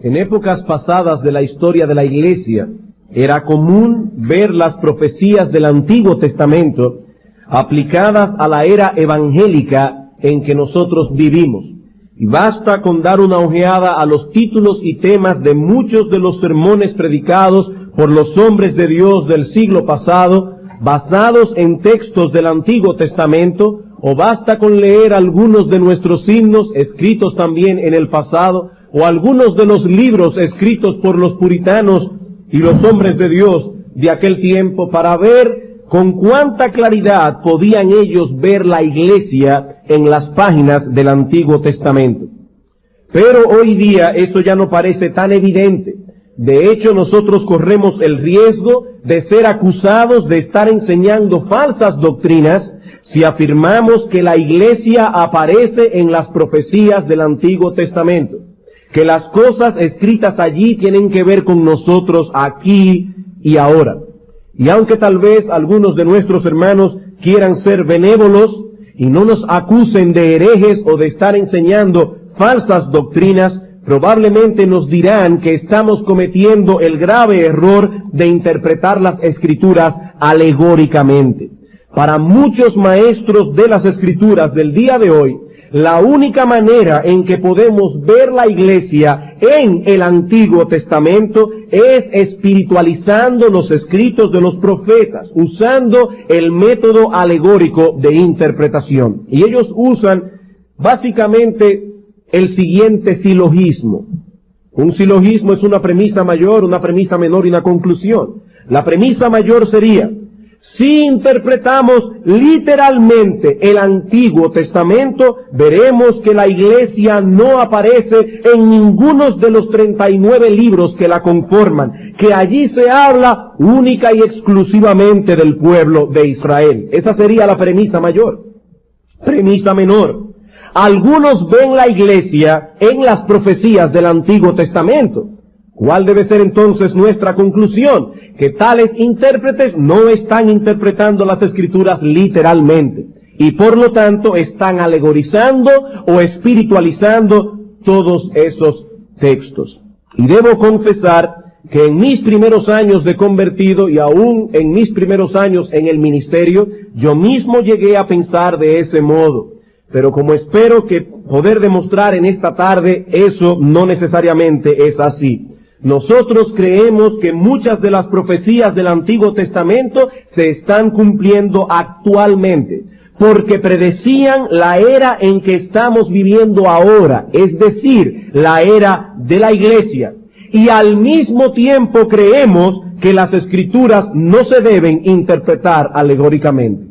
En épocas pasadas de la historia de la Iglesia, era común ver las profecías del Antiguo Testamento aplicadas a la era evangélica en que nosotros vivimos. Y basta con dar una ojeada a los títulos y temas de muchos de los sermones predicados por los hombres de Dios del siglo pasado, basados en textos del Antiguo Testamento, o basta con leer algunos de nuestros himnos escritos también en el pasado, o algunos de los libros escritos por los puritanos y los hombres de Dios de aquel tiempo, para ver con cuánta claridad podían ellos ver la iglesia en las páginas del Antiguo Testamento. Pero hoy día eso ya no parece tan evidente. De hecho, nosotros corremos el riesgo de ser acusados de estar enseñando falsas doctrinas si afirmamos que la iglesia aparece en las profecías del Antiguo Testamento, que las cosas escritas allí tienen que ver con nosotros aquí y ahora. Y aunque tal vez algunos de nuestros hermanos quieran ser benévolos y no nos acusen de herejes o de estar enseñando falsas doctrinas, probablemente nos dirán que estamos cometiendo el grave error de interpretar las Escrituras alegóricamente. Para muchos maestros de las Escrituras del día de hoy, la única manera en que podemos ver la iglesia en el Antiguo Testamento es espiritualizando los escritos de los profetas, usando el método alegórico de interpretación. Y ellos usan básicamente el siguiente silogismo. Un silogismo es una premisa mayor, una premisa menor y una conclusión. La premisa mayor sería: si interpretamos literalmente el Antiguo Testamento, veremos que la iglesia no aparece en ninguno de los 39 libros que la conforman, que allí se habla única y exclusivamente del pueblo de Israel. Esa sería la premisa mayor. Premisa menor: algunos ven la iglesia en las profecías del Antiguo Testamento. ¿Cuál debe ser entonces nuestra conclusión? Que tales intérpretes no están interpretando las Escrituras literalmente, y por lo tanto están alegorizando o espiritualizando todos esos textos. Y debo confesar que en mis primeros años de convertido y aún en mis primeros años en el ministerio, yo mismo llegué a pensar de ese modo. Pero como espero que poder demostrar en esta tarde, eso no necesariamente es así. Nosotros creemos que muchas de las profecías del Antiguo Testamento se están cumpliendo actualmente, porque predecían la era en que estamos viviendo ahora, es decir, la era de la iglesia. Y al mismo tiempo creemos que las Escrituras no se deben interpretar alegóricamente.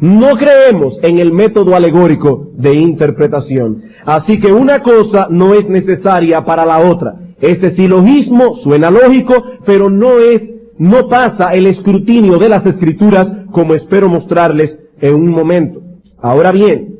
No creemos en el método alegórico de interpretación. Así que una cosa no es necesaria para la otra. Este silogismo suena lógico, pero no pasa el escrutinio de las Escrituras, como espero mostrarles en un momento. Ahora bien,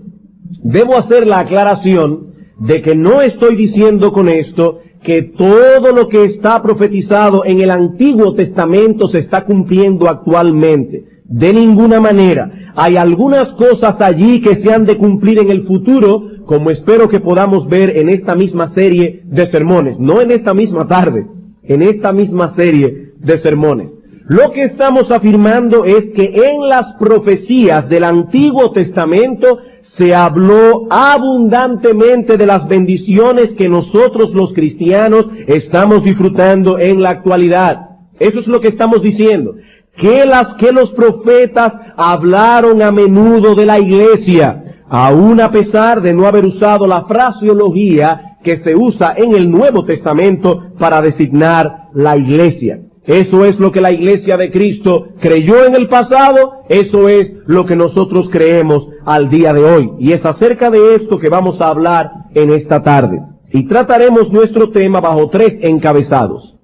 debo hacer la aclaración de que no estoy diciendo con esto que todo lo que está profetizado en el Antiguo Testamento se está cumpliendo actualmente. De ninguna manera. Hay algunas cosas allí que se han de cumplir en el futuro, como espero que podamos ver en esta misma serie de sermones. No en esta misma tarde, en esta misma serie de sermones. Lo que estamos afirmando es que en las profecías del Antiguo Testamento se habló abundantemente de las bendiciones que nosotros los cristianos estamos disfrutando en la actualidad. Eso es lo que estamos diciendo. Que los profetas hablaron a menudo de la iglesia, aun a pesar de no haber usado la fraseología que se usa en el Nuevo Testamento para designar la iglesia. Eso es lo que la iglesia de Cristo creyó en el pasado, eso es lo que nosotros creemos al día de hoy. Y es acerca de esto que vamos a hablar en esta tarde. Y trataremos nuestro tema bajo 3 encabezados.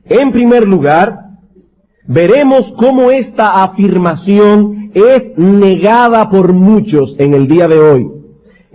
En primer lugar, veremos cómo esta afirmación es negada por muchos en el día de hoy.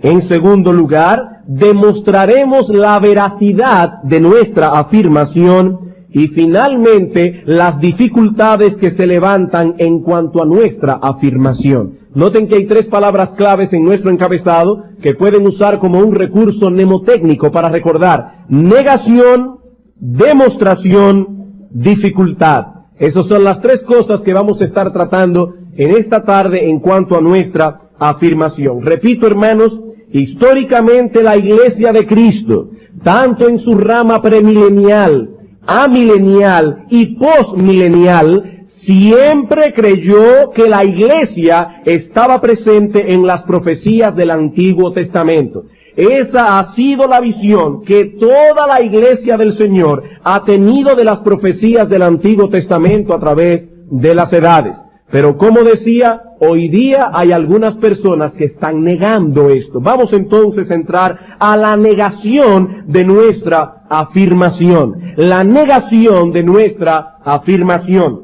En segundo lugar, demostraremos la veracidad de nuestra afirmación. y finalmente las dificultades que se levantan en cuanto a nuestra afirmación. Noten que hay tres palabras claves en nuestro encabezado que pueden usar como un recurso mnemotécnico para recordar: negación, demostración, dificultad. Esas son las tres cosas que vamos a estar tratando en esta tarde en cuanto a nuestra afirmación. Repito, hermanos, históricamente la Iglesia de Cristo, tanto en su rama premilenial, amilenial y postmilenial, siempre creyó que la Iglesia estaba presente en las profecías del Antiguo Testamento. Esa ha sido la visión que toda la Iglesia del Señor ha tenido de las profecías del Antiguo Testamento a través de las edades. Pero como decía, hoy día hay algunas personas que están negando esto. Vamos entonces a entrar a la negación de nuestra afirmación. La negación de nuestra afirmación.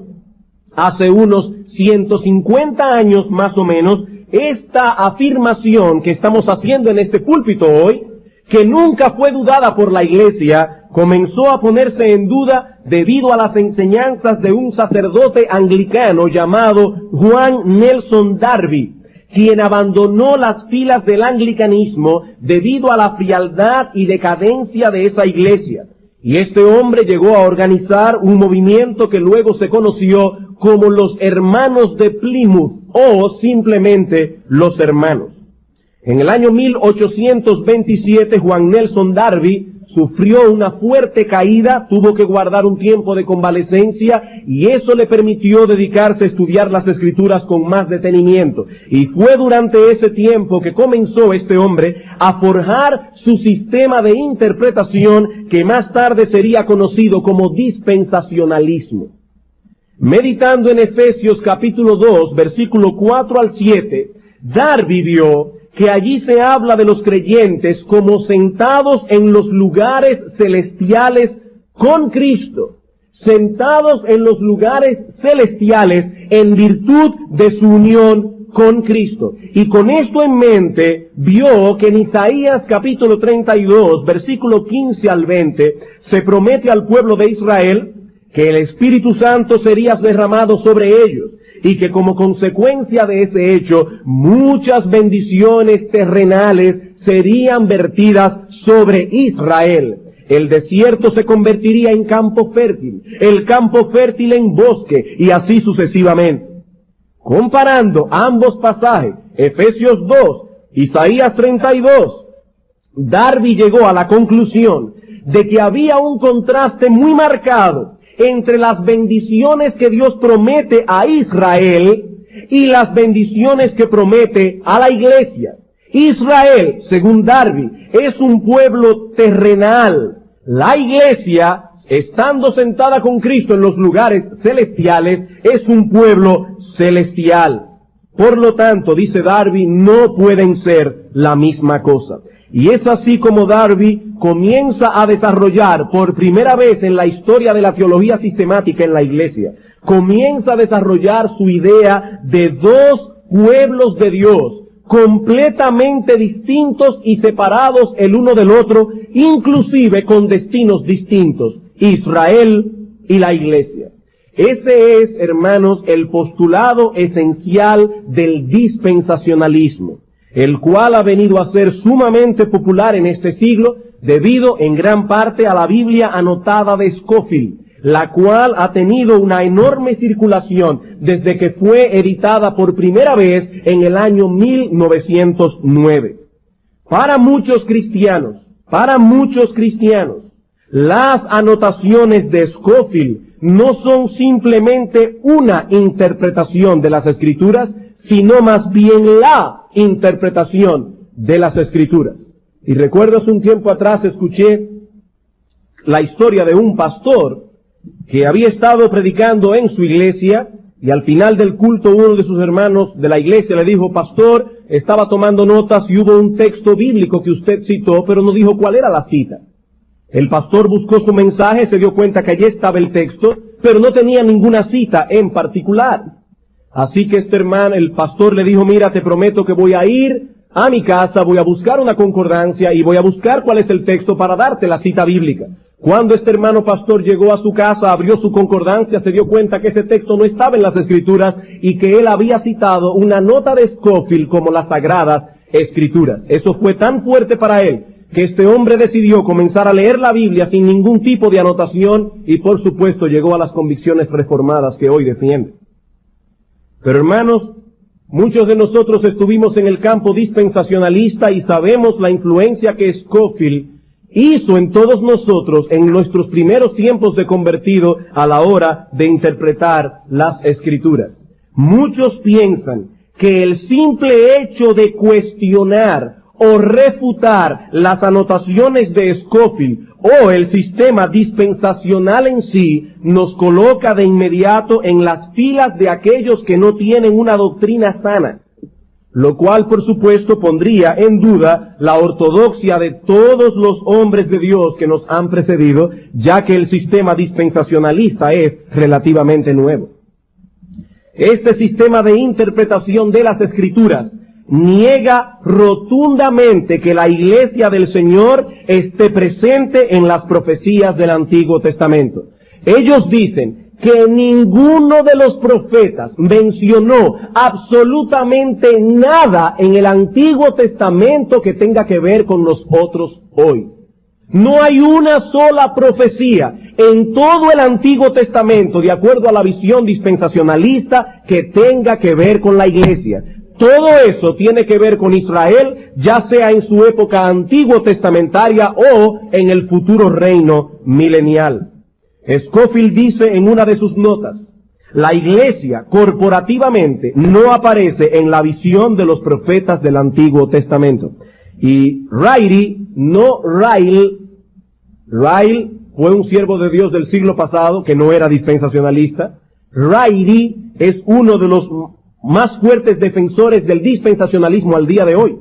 Hace unos 150 años más o menos, esta afirmación que estamos haciendo en este púlpito hoy, que nunca fue dudada por la Iglesia, comenzó a ponerse en duda debido a las enseñanzas de un sacerdote anglicano llamado Juan Nelson Darby, quien abandonó las filas del anglicanismo debido a la frialdad y decadencia de esa iglesia. Y este hombre llegó a organizar un movimiento que luego se conoció como los Hermanos de Plymouth o simplemente los Hermanos. En el año 1827 Juan Nelson Darby sufrió una fuerte caída, tuvo que guardar un tiempo de convalecencia y eso le permitió dedicarse a estudiar las Escrituras con más detenimiento. Y fue durante ese tiempo que comenzó este hombre a forjar su sistema de interpretación que más tarde sería conocido como dispensacionalismo. Meditando en Efesios capítulo 2, versículo 4 al 7, Darby vio que allí se habla de los creyentes como sentados en los lugares celestiales con Cristo, sentados en los lugares celestiales en virtud de su unión con Cristo. Y con esto en mente, vio que en Isaías capítulo 32, versículo 15 al 20, se promete al pueblo de Israel que el Espíritu Santo sería derramado sobre ellos, y que como consecuencia de ese hecho, muchas bendiciones terrenales serían vertidas sobre Israel. El desierto se convertiría en campo fértil, el campo fértil en bosque, y así sucesivamente. Comparando ambos pasajes, Efesios 2, Isaías 32, Darby llegó a la conclusión de que había un contraste muy marcado entre las bendiciones que Dios promete a Israel y las bendiciones que promete a la iglesia. Israel, según Darby, es un pueblo terrenal. La iglesia, estando sentada con Cristo en los lugares celestiales, es un pueblo celestial. Por lo tanto, dice Darby, no pueden ser la misma cosa. Y es así como Darby comienza a desarrollar por primera vez en la historia de la teología sistemática en la iglesia, comienza a desarrollar su idea de dos pueblos de Dios, completamente distintos y separados el uno del otro, inclusive con destinos distintos, Israel y la iglesia. Ese es, hermanos, el postulado esencial del dispensacionalismo, el cual ha venido a ser sumamente popular en este siglo debido en gran parte a la Biblia anotada de Scofield, la cual ha tenido una enorme circulación desde que fue editada por primera vez en el año 1909. Para muchos cristianos, las anotaciones de Scofield no son simplemente una interpretación de las Escrituras, sino más bien la interpretación de las Escrituras. Y recuerdo hace un tiempo atrás escuché la historia de un pastor que había estado predicando en su iglesia y al final del culto uno de sus hermanos de la iglesia le dijo: pastor, estaba tomando notas y hubo un texto bíblico que usted citó, pero no dijo cuál era la cita. El pastor buscó su mensaje, se dio cuenta que allí estaba el texto, pero no tenía ninguna cita en particular. Así que este hermano, el pastor le dijo: mira, te prometo que voy a ir a mi casa, voy a buscar una concordancia y voy a buscar cuál es el texto para darte la cita bíblica. Cuando este hermano pastor llegó a su casa, abrió su concordancia, se dio cuenta que ese texto no estaba en las Escrituras y que él había citado una nota de Scofield como las Sagradas Escrituras. Eso fue tan fuerte para él que este hombre decidió comenzar a leer la Biblia sin ningún tipo de anotación y por supuesto llegó a las convicciones reformadas que hoy defiende. Pero hermanos, muchos de nosotros estuvimos en el campo dispensacionalista y sabemos la influencia que Scofield hizo en todos nosotros en nuestros primeros tiempos de convertido a la hora de interpretar las Escrituras. Muchos piensan que el simple hecho de cuestionar o refutar las anotaciones de Scofield o el sistema dispensacional en sí nos coloca de inmediato en las filas de aquellos que no tienen una doctrina sana, lo cual por supuesto pondría en duda la ortodoxia de todos los hombres de Dios que nos han precedido, ya que el sistema dispensacionalista es relativamente nuevo. Este sistema de interpretación de las Escrituras niega rotundamente que la Iglesia del Señor esté presente en las profecías del Antiguo Testamento. Ellos dicen que ninguno de los profetas mencionó absolutamente nada en el Antiguo Testamento que tenga que ver con los otros hoy. No hay una sola profecía en todo el Antiguo Testamento, de acuerdo a la visión dispensacionalista, que tenga que ver con la Iglesia. Todo eso tiene que ver con Israel, ya sea en su época antiguo testamentaria o en el futuro reino milenial. Scofield dice en una de sus notas, la Iglesia corporativamente no aparece en la visión de los profetas del Antiguo Testamento. Y Ryle fue un siervo de Dios del siglo pasado que no era dispensacionalista. Ryle es uno de los más fuertes defensores del dispensacionalismo al día de hoy.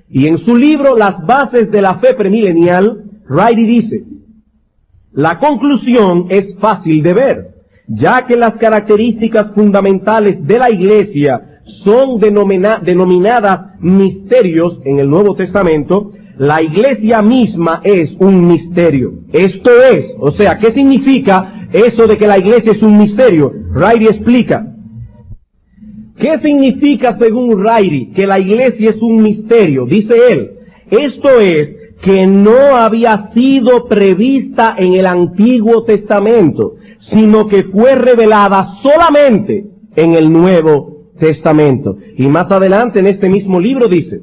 Y en su libro Las bases de la fe premilenial, Ryle dice, la conclusión es fácil de ver, ya que las características fundamentales de la Iglesia son denominadas misterios en el Nuevo Testamento. La Iglesia misma es un misterio. Esto es, o sea, ¿qué significa eso de que la Iglesia es un misterio? Ryle explica. ¿Qué significa, según Ryle, que la Iglesia es un misterio? Dice él, esto es que no había sido prevista en el Antiguo Testamento, sino que fue revelada solamente en el Nuevo Testamento. Y más adelante en este mismo libro dice,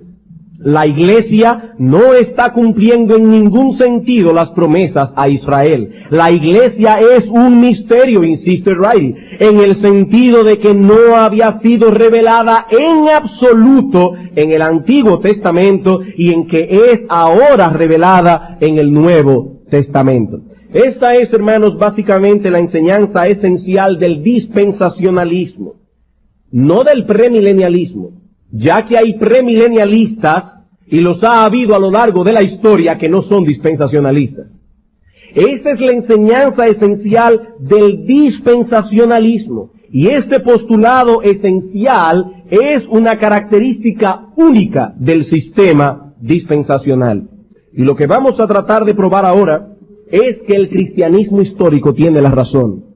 la Iglesia no está cumpliendo en ningún sentido las promesas a Israel. La Iglesia es un misterio, insiste Ryle, en el sentido de que no había sido revelada en absoluto en el Antiguo Testamento y en que es ahora revelada en el Nuevo Testamento. Esta es, hermanos, básicamente la enseñanza esencial del dispensacionalismo, no del premilenialismo, ya que hay premilenialistas, y los ha habido a lo largo de la historia, que no son dispensacionalistas. Esa es la enseñanza esencial del dispensacionalismo, y este postulado esencial es una característica única del sistema dispensacional. Y lo que vamos a tratar de probar ahora es que el cristianismo histórico tiene la razón.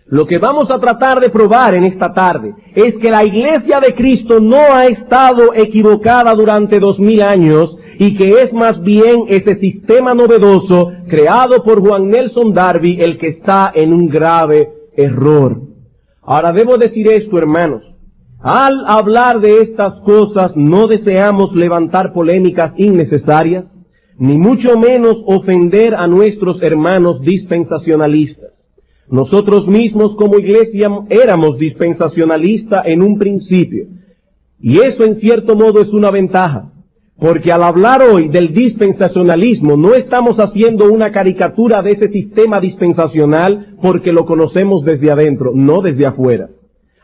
Lo que vamos a tratar de probar en esta tarde es que la Iglesia de Cristo no ha estado equivocada durante 2000 años y que es más bien ese sistema novedoso creado por Juan Nelson Darby el que está en un grave error. Ahora debo decir esto, hermanos. Al hablar de estas cosas no deseamos levantar polémicas innecesarias, ni mucho menos ofender a nuestros hermanos dispensacionalistas. Nosotros mismos como iglesia éramos dispensacionalistas en un principio, y eso en cierto modo es una ventaja, porque al hablar hoy del dispensacionalismo no estamos haciendo una caricatura de ese sistema dispensacional porque lo conocemos desde adentro, no desde afuera.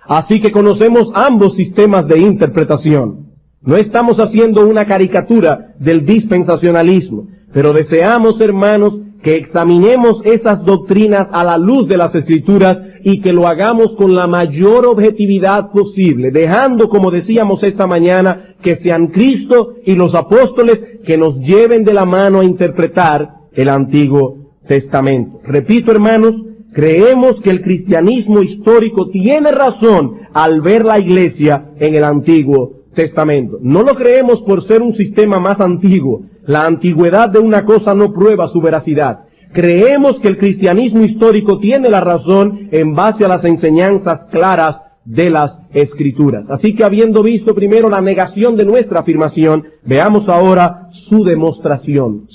Así que conocemos ambos sistemas de interpretación. No estamos haciendo una caricatura del dispensacionalismo, pero deseamos, hermanos, que examinemos esas doctrinas a la luz de las Escrituras y que lo hagamos con la mayor objetividad posible, dejando, como decíamos esta mañana, que sean Cristo y los apóstoles que nos lleven de la mano a interpretar el Antiguo Testamento. Repito, hermanos, creemos que el cristianismo histórico tiene razón al ver la iglesia en el Antiguo Testamento. No lo creemos por ser un sistema más antiguo. La antigüedad de una cosa no prueba su veracidad. Creemos que el cristianismo histórico tiene la razón en base a las enseñanzas claras de las Escrituras. Así que, habiendo visto primero la negación de nuestra afirmación, veamos ahora su demostración.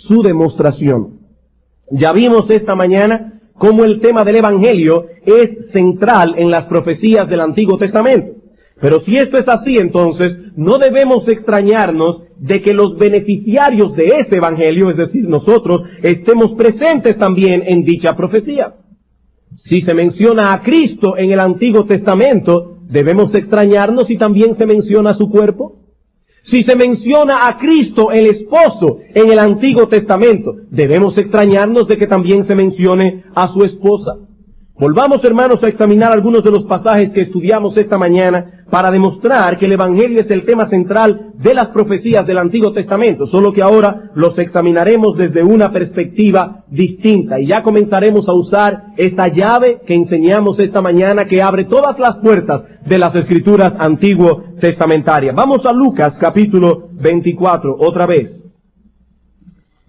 Ya vimos esta mañana cómo el tema del Evangelio es central en las profecías del Antiguo Testamento. Pero si esto es así, entonces no debemos extrañarnos de que los beneficiarios de ese Evangelio, es decir, nosotros, estemos presentes también en dicha profecía. Si se menciona a Cristo en el Antiguo Testamento, debemos extrañarnos si también se menciona a su cuerpo. Si se menciona a Cristo, el esposo, en el Antiguo Testamento, debemos extrañarnos de que también se mencione a su esposa. Volvamos, hermanos, a examinar algunos de los pasajes que estudiamos esta mañana para demostrar que el Evangelio es el tema central de las profecías del Antiguo Testamento, solo que ahora los examinaremos desde una perspectiva distinta y ya comenzaremos a usar esa llave que enseñamos esta mañana que abre todas las puertas de las Escrituras Antiguo Testamentarias. Vamos a Lucas capítulo 24, otra vez.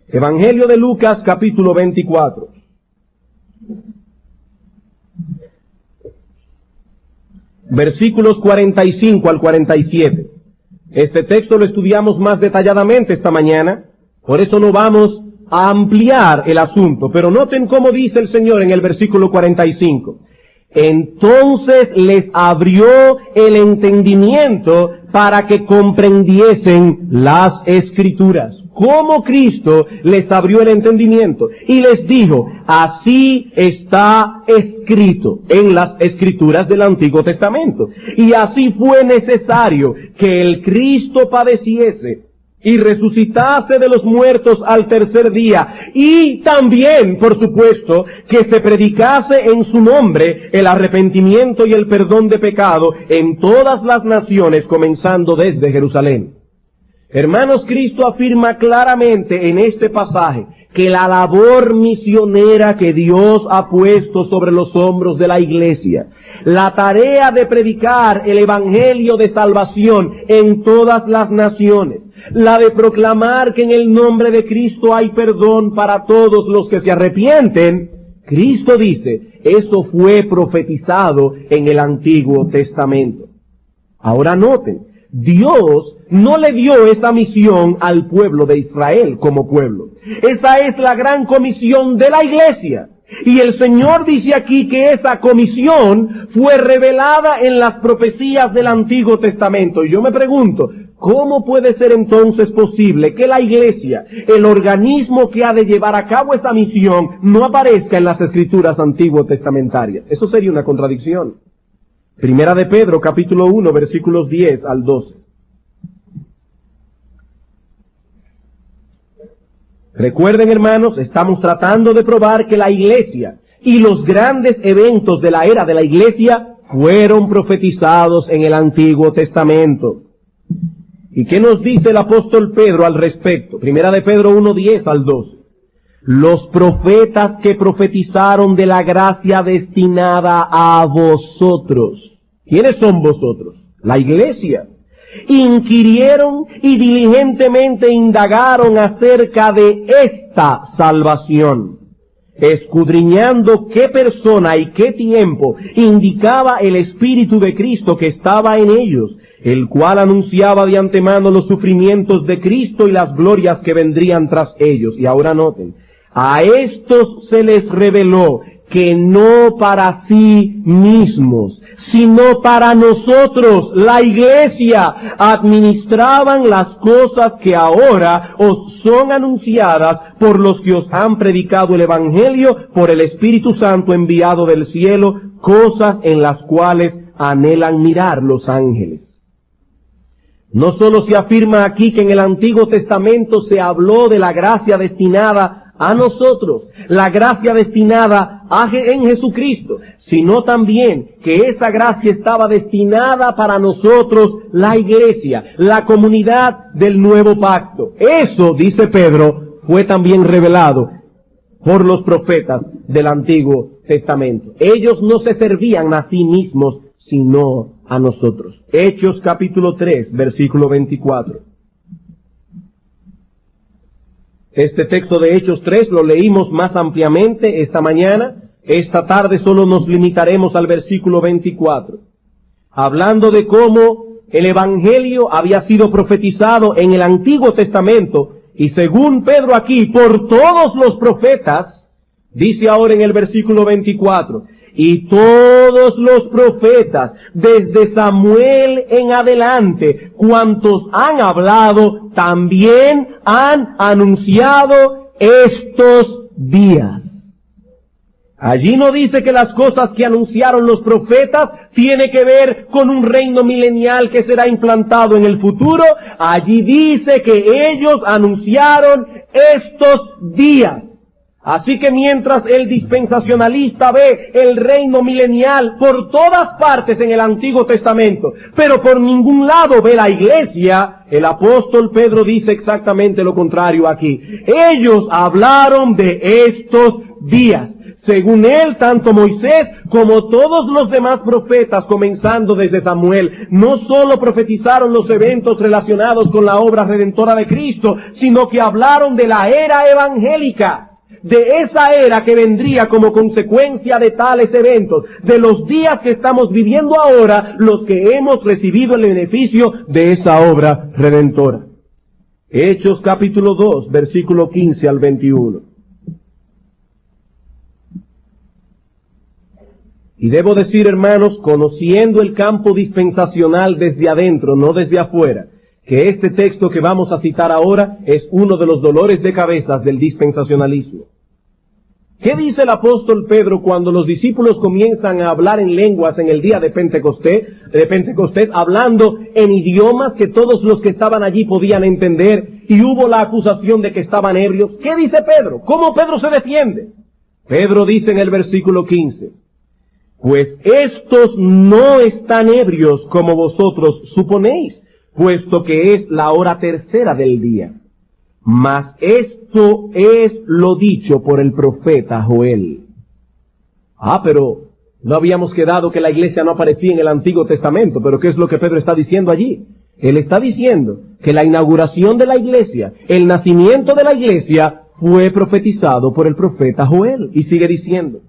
Evangelio de Lucas capítulo 24. Versículos 45 al 47. Este texto lo estudiamos más detalladamente esta mañana, por eso no vamos a ampliar el asunto. Pero noten cómo dice el Señor en el versículo 45. Entonces les abrió el entendimiento para que comprendiesen las Escrituras. Cómo Cristo les abrió el entendimiento y les dijo, así está escrito en las Escrituras del Antiguo Testamento. Y así fue necesario que el Cristo padeciese y resucitase de los muertos al tercer día, y también, por supuesto, que se predicase en su nombre el arrepentimiento y el perdón de pecado en todas las naciones, comenzando desde Jerusalén. Hermanos, Cristo afirma claramente en este pasaje que la labor misionera que Dios ha puesto sobre los hombros de la iglesia, la tarea de predicar el evangelio de salvación en todas las naciones, la de proclamar que en el nombre de Cristo hay perdón para todos los que se arrepienten, Cristo dice, eso fue profetizado en el Antiguo Testamento. Ahora noten, Dios no le dio esa misión al pueblo de Israel como pueblo. Esa es la gran comisión de la iglesia. Y el Señor dice aquí que esa comisión fue revelada en las profecías del Antiguo Testamento. Y yo me pregunto, ¿cómo puede ser entonces posible que la iglesia, el organismo que ha de llevar a cabo esa misión, no aparezca en las Escrituras Antiguo Testamentarias? Eso sería una contradicción. Primera de Pedro, capítulo 1, versículos 10 al 12. Recuerden, hermanos, estamos tratando de probar que la iglesia y los grandes eventos de la era de la iglesia fueron profetizados en el Antiguo Testamento. ¿Y qué nos dice el apóstol Pedro al respecto? Primera de Pedro 1, 10 al 12. Los profetas que profetizaron de la gracia destinada a vosotros. ¿Quiénes son vosotros? La iglesia. Inquirieron y diligentemente indagaron acerca de esta salvación, escudriñando qué persona y qué tiempo indicaba el Espíritu de Cristo que estaba en ellos, el cual anunciaba de antemano los sufrimientos de Cristo y las glorias que vendrían tras ellos. Y ahora noten, a estos se les reveló que no para sí mismos, sino para nosotros, la iglesia, administraban las cosas que ahora os son anunciadas por los que os han predicado el Evangelio por el Espíritu Santo enviado del cielo, cosas en las cuales anhelan mirar los ángeles. No solo se afirma aquí que en el Antiguo Testamento se habló de la gracia destinada a nosotros, la gracia destinada en Jesucristo, sino también que esa gracia estaba destinada para nosotros, la iglesia, la comunidad del nuevo pacto. Eso, dice Pedro, fue también revelado por los profetas del Antiguo Testamento. Ellos no se servían a sí mismos, sino a nosotros. Hechos capítulo 3, versículo 24. Este texto de Hechos 3 lo leímos más ampliamente esta mañana. Esta tarde solo nos limitaremos al versículo 24. Hablando de cómo el Evangelio había sido profetizado en el Antiguo Testamento, y según Pedro aquí, por todos los profetas, dice ahora en el versículo 24, y todos los profetas, desde Samuel en adelante, cuantos han hablado, también han anunciado estos días. Allí no dice que las cosas que anunciaron los profetas tiene que ver con un reino milenial que será implantado en el futuro. Allí dice que ellos anunciaron estos días. Así que mientras el dispensacionalista ve el reino milenial por todas partes en el Antiguo Testamento, pero por ningún lado ve la iglesia, el apóstol Pedro dice exactamente lo contrario aquí. Ellos hablaron de estos días. Según él, tanto Moisés como todos los demás profetas, comenzando desde Samuel, no solo profetizaron los eventos relacionados con la obra redentora de Cristo, sino que hablaron de la era evangélica, de esa era que vendría como consecuencia de tales eventos, de los días que estamos viviendo ahora, los que hemos recibido el beneficio de esa obra redentora. Hechos capítulo 2, versículo 15 al 21. Y debo decir, hermanos, conociendo el campo dispensacional desde adentro, no desde afuera, que este texto que vamos a citar ahora es uno de los dolores de cabeza del dispensacionalismo. ¿Qué dice el apóstol Pedro cuando los discípulos comienzan a hablar en lenguas en el día de Pentecostés, hablando en idiomas que todos los que estaban allí podían entender, y hubo la acusación de que estaban ebrios? ¿Qué dice Pedro? ¿Cómo Pedro se defiende? Pedro dice en el versículo 15, pues estos no están ebrios como vosotros suponéis, puesto que es la hora tercera del día. Mas esto es lo dicho por el profeta Joel. Pero no habíamos quedado que la iglesia no aparecía en el Antiguo Testamento, pero ¿qué es lo que Pedro está diciendo allí? Él está diciendo que la inauguración de la iglesia, el nacimiento de la iglesia, fue profetizado por el profeta Joel. Y sigue diciendo,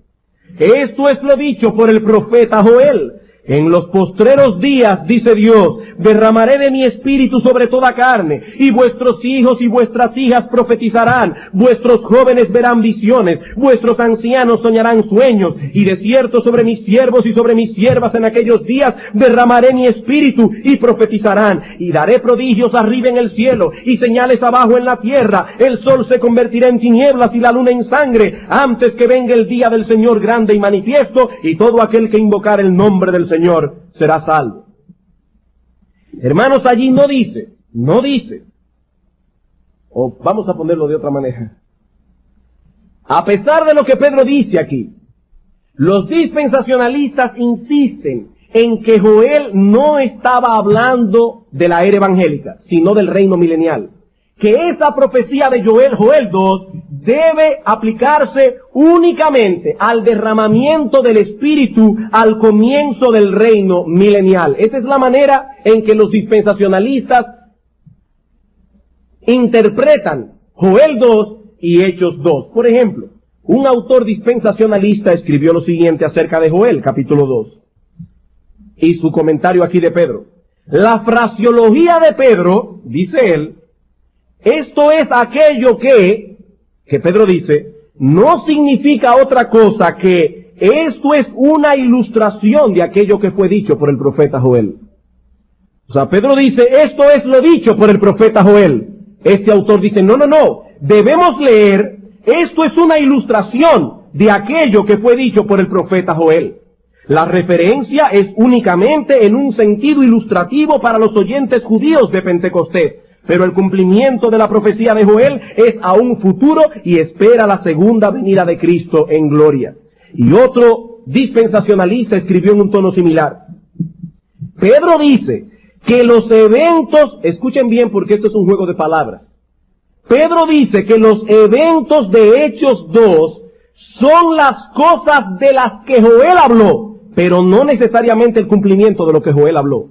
esto es lo dicho por el profeta Joel. En los postreros días, dice Dios, derramaré de mi espíritu sobre toda carne, y vuestros hijos y vuestras hijas profetizarán, vuestros jóvenes verán visiones, vuestros ancianos soñarán sueños, y de cierto sobre mis siervos y sobre mis siervas en aquellos días derramaré mi espíritu y profetizarán, y daré prodigios arriba en el cielo y señales abajo en la tierra. El sol se convertirá en tinieblas y la luna en sangre, antes que venga el día del Señor grande y manifiesto, y todo aquel que invocar el nombre del Señor será salvo. Hermanos, allí no dice, o vamos a ponerlo de otra manera. A pesar de lo que Pedro dice aquí, los dispensacionalistas insisten en que Joel no estaba hablando de la era evangélica, sino del reino milenial. Que esa profecía de Joel 2 debe aplicarse únicamente al derramamiento del Espíritu al comienzo del reino milenial. Esa es la manera en que los dispensacionalistas interpretan Joel 2 y Hechos 2. Por ejemplo, un autor dispensacionalista escribió lo siguiente acerca de Joel, capítulo 2, y su comentario aquí de Pedro. La fraseología de Pedro, dice él, esto es aquello que Pedro dice, no significa otra cosa que esto es una ilustración de aquello que fue dicho por el profeta Joel. O sea, Pedro dice, esto es lo dicho por el profeta Joel. Este autor dice, no, debemos leer, esto es una ilustración de aquello que fue dicho por el profeta Joel. La referencia es únicamente en un sentido ilustrativo para los oyentes judíos de Pentecostés. Pero el cumplimiento de la profecía de Joel es aún futuro y espera la segunda venida de Cristo en gloria. Y otro dispensacionalista escribió en un tono similar. Pedro dice que los eventos, escuchen bien porque esto es un juego de palabras, Pedro dice que los eventos de Hechos 2 son las cosas de las que Joel habló, pero no necesariamente el cumplimiento de lo que Joel habló.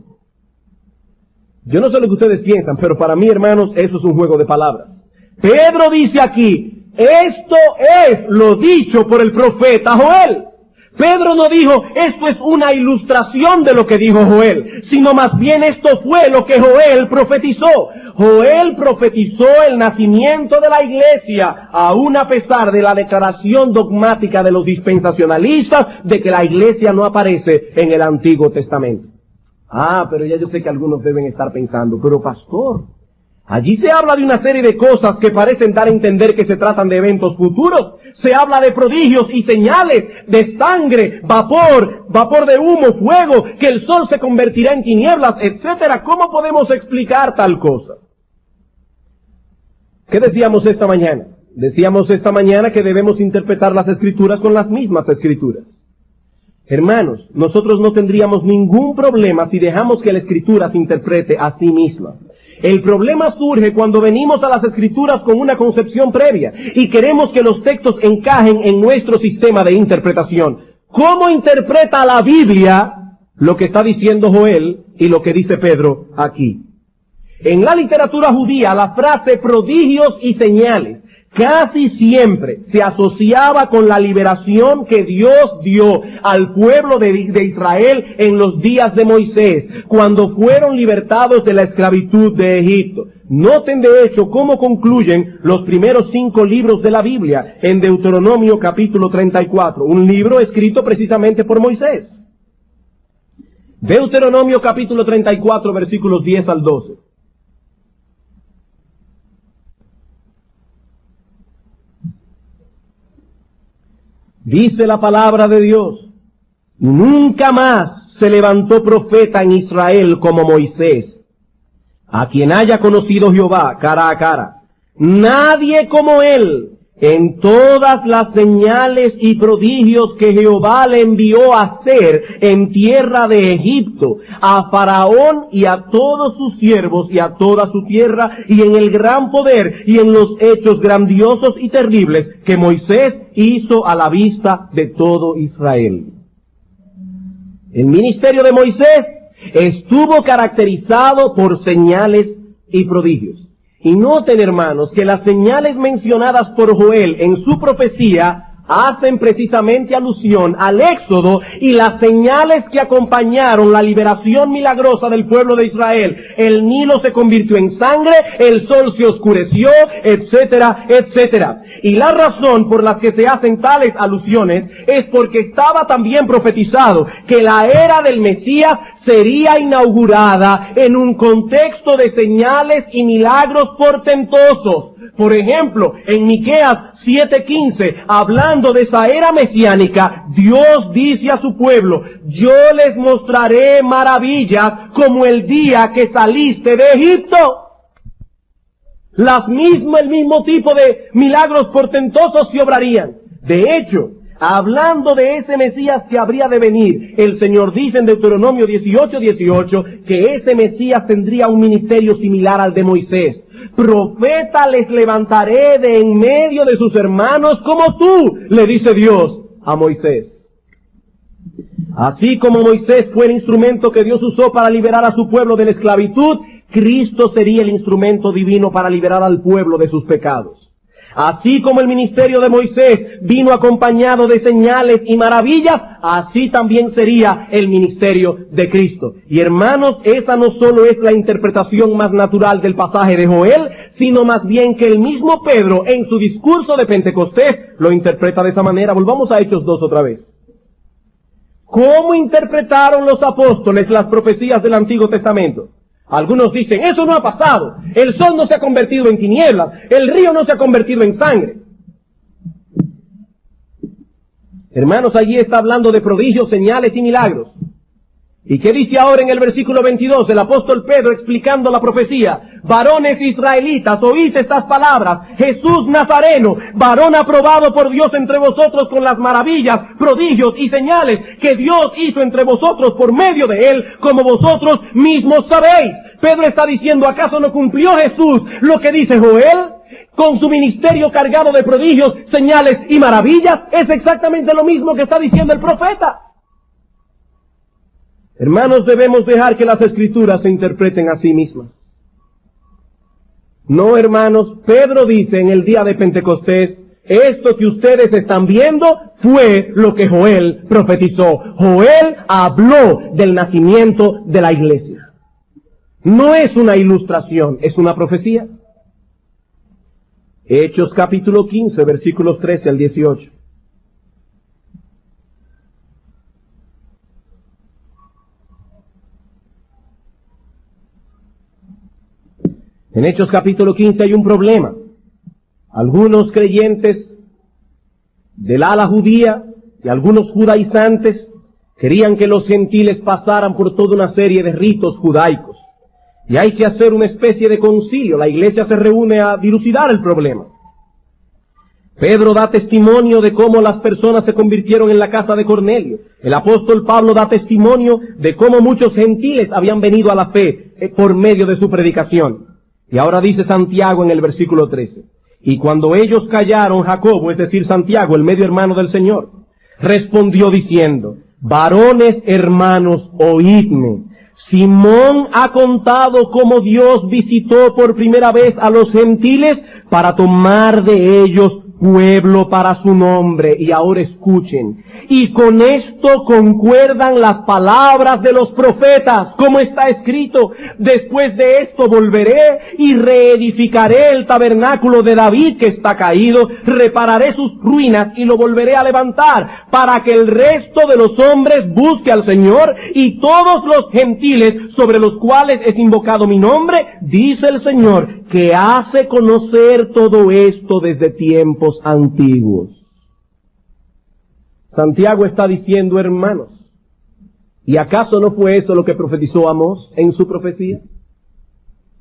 Yo no sé lo que ustedes piensan, pero para mí, hermanos, eso es un juego de palabras. Pedro dice aquí, esto es lo dicho por el profeta Joel. Pedro no dijo, esto es una ilustración de lo que dijo Joel, sino más bien esto fue lo que Joel profetizó. Joel profetizó el nacimiento de la iglesia, aún a pesar de la declaración dogmática de los dispensacionalistas de que la iglesia no aparece en el Antiguo Testamento. Pero ya yo sé que algunos deben estar pensando, pero pastor, allí se habla de una serie de cosas que parecen dar a entender que se tratan de eventos futuros. Se habla de prodigios y señales, de sangre, vapor de humo, fuego, que el sol se convertirá en tinieblas, etcétera. ¿Cómo podemos explicar tal cosa? ¿Qué decíamos esta mañana? Decíamos esta mañana que debemos interpretar las Escrituras con las mismas Escrituras. Hermanos, nosotros no tendríamos ningún problema si dejamos que la Escritura se interprete a sí misma. El problema surge cuando venimos a las Escrituras con una concepción previa y queremos que los textos encajen en nuestro sistema de interpretación. ¿Cómo interpreta la Biblia lo que está diciendo Joel y lo que dice Pedro aquí? En la literatura judía, la frase prodigios y señales casi siempre se asociaba con la liberación que Dios dio al pueblo de Israel en los días de Moisés, cuando fueron libertados de la esclavitud de Egipto. Noten de hecho cómo concluyen los primeros 5 libros de la Biblia en Deuteronomio capítulo 34, un libro escrito precisamente por Moisés. Deuteronomio capítulo 34, versículos 10 al 12. Dice la palabra de Dios, nunca más se levantó profeta en Israel como Moisés, a quien haya conocido Jehová cara a cara. Nadie como él en todas las señales y prodigios que Jehová le envió a hacer en tierra de Egipto, a Faraón y a todos sus siervos y a toda su tierra, y en el gran poder y en los hechos grandiosos y terribles que Moisés hizo a la vista de todo Israel. El ministerio de Moisés estuvo caracterizado por señales y prodigios. Y noten, hermanos, que las señales mencionadas por Joel en su profecía hacen precisamente alusión al Éxodo y las señales que acompañaron la liberación milagrosa del pueblo de Israel. El Nilo se convirtió en sangre, el sol se oscureció, etcétera, etcétera. Y la razón por la que se hacen tales alusiones es porque estaba también profetizado que la era del Mesías sería inaugurada en un contexto de señales y milagros portentosos. Por ejemplo, en Miqueas 7:15, hablando de esa era mesiánica, Dios dice a su pueblo, yo les mostraré maravillas como el día que saliste de Egipto. El mismo tipo de milagros portentosos se obrarían. De hecho, hablando de ese Mesías que habría de venir, el Señor dice en Deuteronomio 18:18 que ese Mesías tendría un ministerio similar al de Moisés. Profeta les levantaré de en medio de sus hermanos como tú, le dice Dios a Moisés. Así como Moisés fue el instrumento que Dios usó para liberar a su pueblo de la esclavitud, Cristo sería el instrumento divino para liberar al pueblo de sus pecados. Así como el ministerio de Moisés vino acompañado de señales y maravillas, así también sería el ministerio de Cristo. Y hermanos, esa no solo es la interpretación más natural del pasaje de Joel, sino más bien que el mismo Pedro en su discurso de Pentecostés lo interpreta de esa manera. Volvamos a Hechos 2 otra vez. ¿Cómo interpretaron los apóstoles las profecías del Antiguo Testamento? Algunos dicen, eso no ha pasado, el sol no se ha convertido en tinieblas, el río no se ha convertido en sangre. Hermanos, allí está hablando de prodigios, señales y milagros. ¿Y qué dice ahora en el versículo 22? El apóstol Pedro explicando la profecía. Varones israelitas, oíd estas palabras. Jesús Nazareno, varón aprobado por Dios entre vosotros con las maravillas, prodigios y señales que Dios hizo entre vosotros por medio de él, como vosotros mismos sabéis. Pedro está diciendo, ¿acaso no cumplió Jesús lo que dice Joel? con su ministerio cargado de prodigios, señales y maravillas. Es exactamente lo mismo que está diciendo el profeta. Hermanos, debemos dejar que las Escrituras se interpreten a sí mismas. No, hermanos, Pedro dice en el día de Pentecostés, esto que ustedes están viendo fue lo que Joel profetizó. Joel habló del nacimiento de la iglesia. No es una ilustración, es una profecía. Hechos capítulo 15, versículos 13 al 18. En Hechos capítulo 15 hay un problema. Algunos creyentes del ala judía y algunos judaizantes querían que los gentiles pasaran por toda una serie de ritos judaicos. Y hay que hacer una especie de concilio. La iglesia se reúne a dilucidar el problema. Pedro da testimonio de cómo las personas se convirtieron en la casa de Cornelio. El apóstol Pablo da testimonio de cómo muchos gentiles habían venido a la fe por medio de su predicación. Y ahora dice Santiago en el versículo 13. Y cuando ellos callaron, Jacobo, es decir, Santiago, el medio hermano del Señor, respondió diciendo, varones hermanos, oídme. Simón ha contado cómo Dios visitó por primera vez a los gentiles para tomar de ellos pueblo para su nombre. Y ahora escuchen. Y con esto concuerdan las palabras de los profetas, como está escrito, después de esto volveré y reedificaré el tabernáculo de David que está caído, repararé sus ruinas y lo volveré a levantar, para que el resto de los hombres busque al Señor, y todos los gentiles sobre los cuales es invocado mi nombre, dice el Señor, que hace conocer todo esto desde tiempos antiguos. Santiago está diciendo, hermanos, ¿y acaso no fue eso lo que profetizó Amós en su profecía?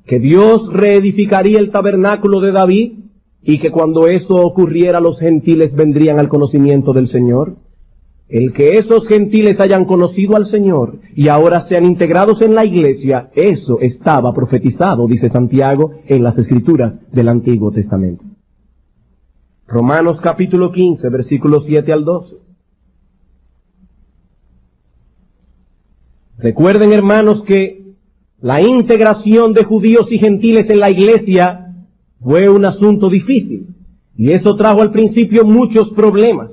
Que Dios reedificaría el tabernáculo de David y que cuando eso ocurriera los gentiles vendrían al conocimiento del Señor. El que esos gentiles hayan conocido al Señor y ahora sean integrados en la iglesia, eso estaba profetizado, dice Santiago, en las Escrituras del Antiguo Testamento. Romanos capítulo 15, versículos 7 al 12. Recuerden, hermanos, que la integración de judíos y gentiles en la iglesia fue un asunto difícil, y eso trajo al principio muchos problemas.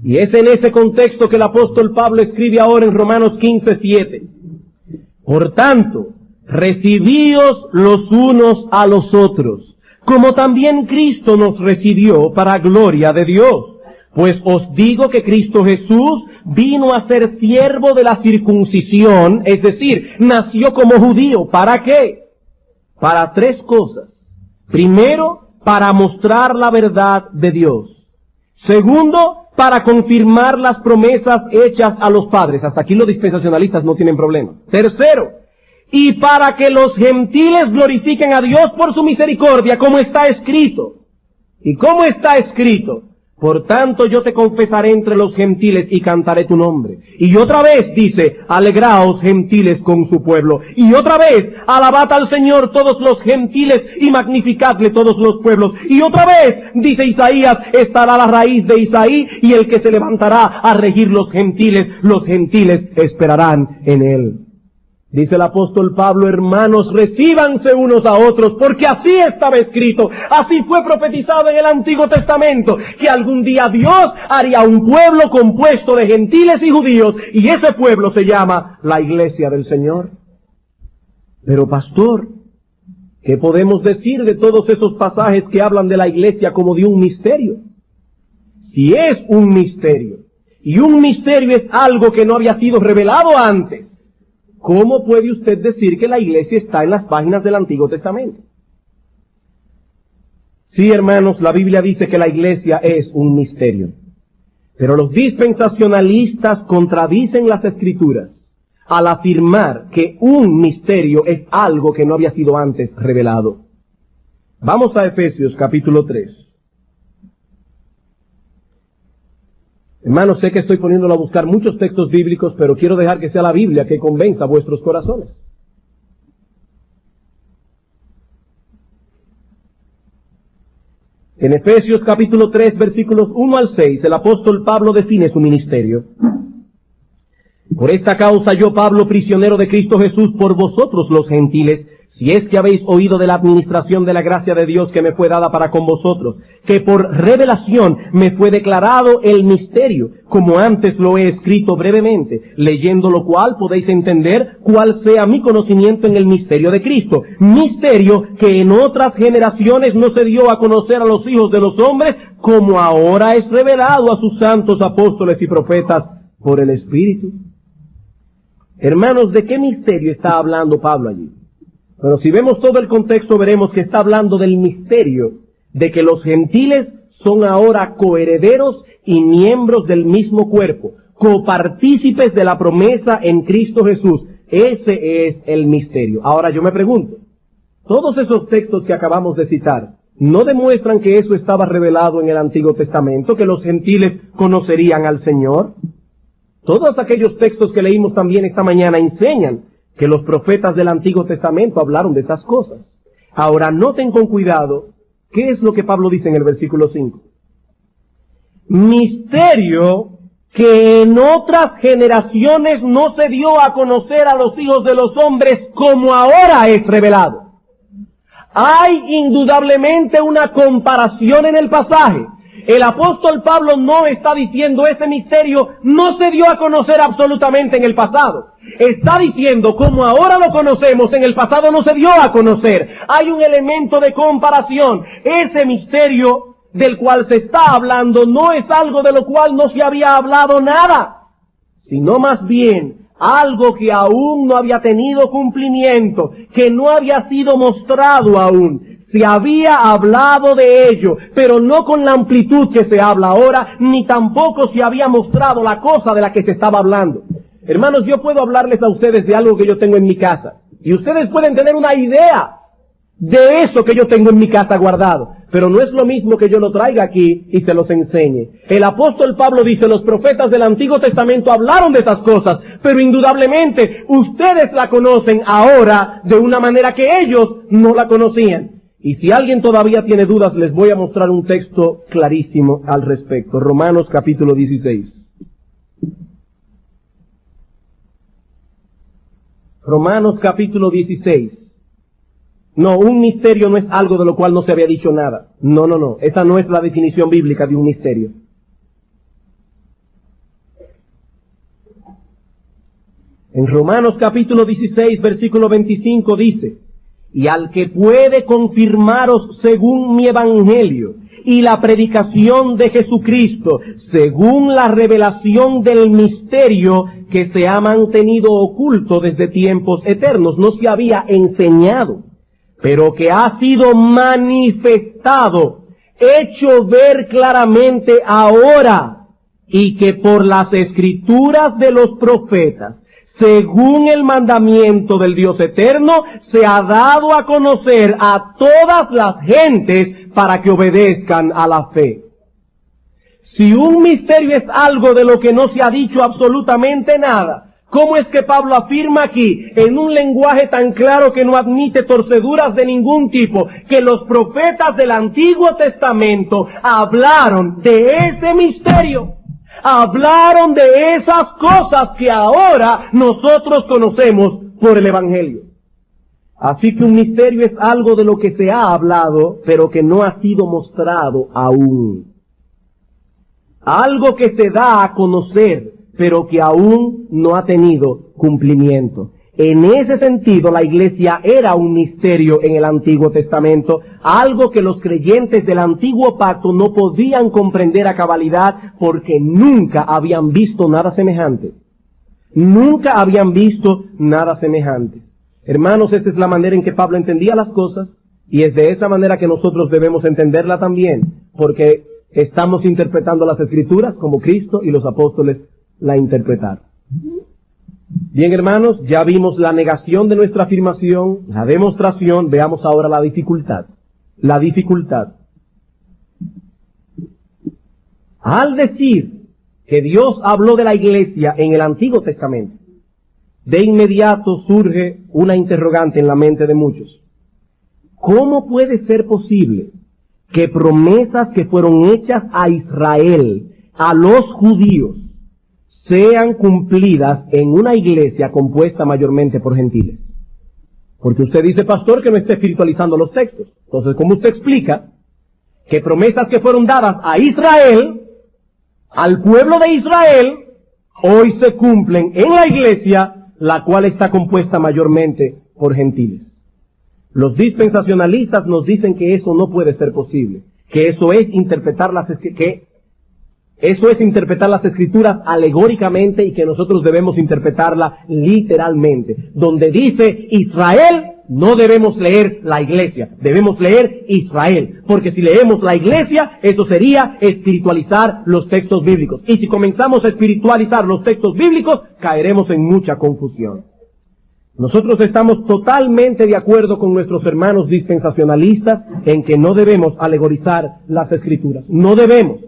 Y es en ese contexto que el apóstol Pablo escribe ahora en Romanos 15:7. Por tanto, recibíos los unos a los otros, como también Cristo nos recibió para gloria de Dios. Pues os digo que Cristo Jesús vino a ser siervo de la circuncisión, es decir, nació como judío. ¿Para qué? Para tres cosas. Primero, para mostrar la verdad de Dios. Segundo, para confirmar las promesas hechas a los padres. Hasta aquí los dispensacionalistas no tienen problema. Tercero, y para que los gentiles glorifiquen a Dios por su misericordia, como está escrito. ¿Y cómo está escrito? Por tanto yo te confesaré entre los gentiles y cantaré tu nombre. Y otra vez dice, alegraos gentiles con su pueblo. Y otra vez, alabad al Señor todos los gentiles y magnificadle todos los pueblos. Y otra vez, dice Isaías, estará la raíz de Isaí y el que se levantará a regir los gentiles esperarán en él. Dice el apóstol Pablo, hermanos, recíbanse unos a otros, porque así estaba escrito, así fue profetizado en el Antiguo Testamento, que algún día Dios haría un pueblo compuesto de gentiles y judíos, y ese pueblo se llama la Iglesia del Señor. Pero pastor, ¿qué podemos decir de todos esos pasajes que hablan de la Iglesia como de un misterio? Si es un misterio, y un misterio es algo que no había sido revelado antes, ¿cómo puede usted decir que la iglesia está en las páginas del Antiguo Testamento? Sí, hermanos, la Biblia dice que la iglesia es un misterio. Pero los dispensacionalistas contradicen las Escrituras al afirmar que un misterio es algo que no había sido antes revelado. Vamos a Efesios capítulo 3. Hermanos, sé que estoy poniéndolo a buscar muchos textos bíblicos, pero quiero dejar que sea la Biblia que convenza vuestros corazones. En Efesios capítulo 3, versículos 1 al 6, el apóstol Pablo define su ministerio. Por esta causa yo, Pablo, prisionero de Cristo Jesús, por vosotros los gentiles, si es que habéis oído de la administración de la gracia de Dios que me fue dada para con vosotros, que por revelación me fue declarado el misterio, como antes lo he escrito brevemente, leyendo lo cual podéis entender cuál sea mi conocimiento en el misterio de Cristo, misterio que en otras generaciones no se dio a conocer a los hijos de los hombres, como ahora es revelado a sus santos apóstoles y profetas por el Espíritu. Hermanos, ¿de qué misterio está hablando Pablo allí? Bueno, si vemos todo el contexto, veremos que está hablando del misterio de que los gentiles son ahora coherederos y miembros del mismo cuerpo, copartícipes de la promesa en Cristo Jesús. Ese es el misterio. Ahora yo me pregunto, todos esos textos que acabamos de citar, ¿no demuestran que eso estaba revelado en el Antiguo Testamento, que los gentiles conocerían al Señor? Todos aquellos textos que leímos también esta mañana enseñan que los profetas del Antiguo Testamento hablaron de estas cosas. Ahora, noten con cuidado, ¿qué es lo que Pablo dice en el versículo 5? Misterio que en otras generaciones no se dio a conocer a los hijos de los hombres como ahora es revelado. Hay indudablemente una comparación en el pasaje. El apóstol Pablo no está diciendo ese misterio no se dio a conocer absolutamente en el pasado. Está diciendo como ahora lo conocemos, en el pasado no se dio a conocer. Hay un elemento de comparación. Ese misterio del cual se está hablando no es algo de lo cual no se había hablado nada, sino más bien algo que aún no había tenido cumplimiento, que no había sido mostrado aún. Se había hablado de ello, pero no con la amplitud que se habla ahora, ni tampoco se había mostrado la cosa de la que se estaba hablando. Hermanos, yo puedo hablarles a ustedes de algo que yo tengo en mi casa, y ustedes pueden tener una idea de eso que yo tengo en mi casa guardado, pero no es lo mismo que yo lo traiga aquí y se los enseñe. El apóstol Pablo dice, los profetas del Antiguo Testamento hablaron de esas cosas, pero indudablemente ustedes la conocen ahora de una manera que ellos no la conocían. Y si alguien todavía tiene dudas, les voy a mostrar un texto clarísimo al respecto. Romanos capítulo 16. Romanos capítulo 16. No, un misterio no es algo de lo cual no se había dicho nada. No. Esa no es la definición bíblica de un misterio. En Romanos capítulo 16, versículo 25 dice: y al que puede confirmaros según mi evangelio y la predicación de Jesucristo, según la revelación del misterio que se ha mantenido oculto desde tiempos eternos, no se había enseñado, pero que ha sido manifestado, hecho ver claramente ahora, y que por las escrituras de los profetas, según el mandamiento del Dios eterno, se ha dado a conocer a todas las gentes para que obedezcan a la fe. Si un misterio es algo de lo que no se ha dicho absolutamente nada, ¿cómo es que Pablo afirma aquí, en un lenguaje tan claro que no admite torceduras de ningún tipo, que los profetas del Antiguo Testamento hablaron de ese misterio? Hablaron de esas cosas que ahora nosotros conocemos por el Evangelio. Así que un misterio es algo de lo que se ha hablado, pero que no ha sido mostrado aún. Algo que se da a conocer, pero que aún no ha tenido cumplimiento. En ese sentido, la iglesia era un misterio en el Antiguo Testamento, algo que los creyentes del Antiguo Pacto no podían comprender a cabalidad porque nunca habían visto nada semejante. Nunca habían visto nada semejante. Hermanos, esa es la manera en que Pablo entendía las cosas y es de esa manera que nosotros debemos entenderla también, porque estamos interpretando las Escrituras como Cristo y los apóstoles la interpretaron. Bien, hermanos, ya vimos la negación de nuestra afirmación, la demostración, veamos ahora la dificultad. La dificultad. Al decir que Dios habló de la iglesia en el Antiguo Testamento, de inmediato surge una interrogante en la mente de muchos. ¿Cómo puede ser posible que promesas que fueron hechas a Israel, a los judíos, sean cumplidas en una iglesia compuesta mayormente por gentiles. Porque usted dice, pastor, que no está espiritualizando los textos. Entonces, ¿cómo usted explica que promesas que fueron dadas a Israel, al pueblo de Israel, hoy se cumplen en la iglesia, la cual está compuesta mayormente por gentiles? Los dispensacionalistas nos dicen que eso no puede ser posible, que eso es interpretar las escrituras alegóricamente y que nosotros debemos interpretarla literalmente. Donde dice Israel, no debemos leer la iglesia, debemos leer Israel, porque si leemos la iglesia, eso sería espiritualizar los textos bíblicos. Y si comenzamos a espiritualizar los textos bíblicos, caeremos en mucha confusión. Nosotros estamos totalmente de acuerdo con nuestros hermanos dispensacionalistas en que no debemos alegorizar las escrituras. No debemos.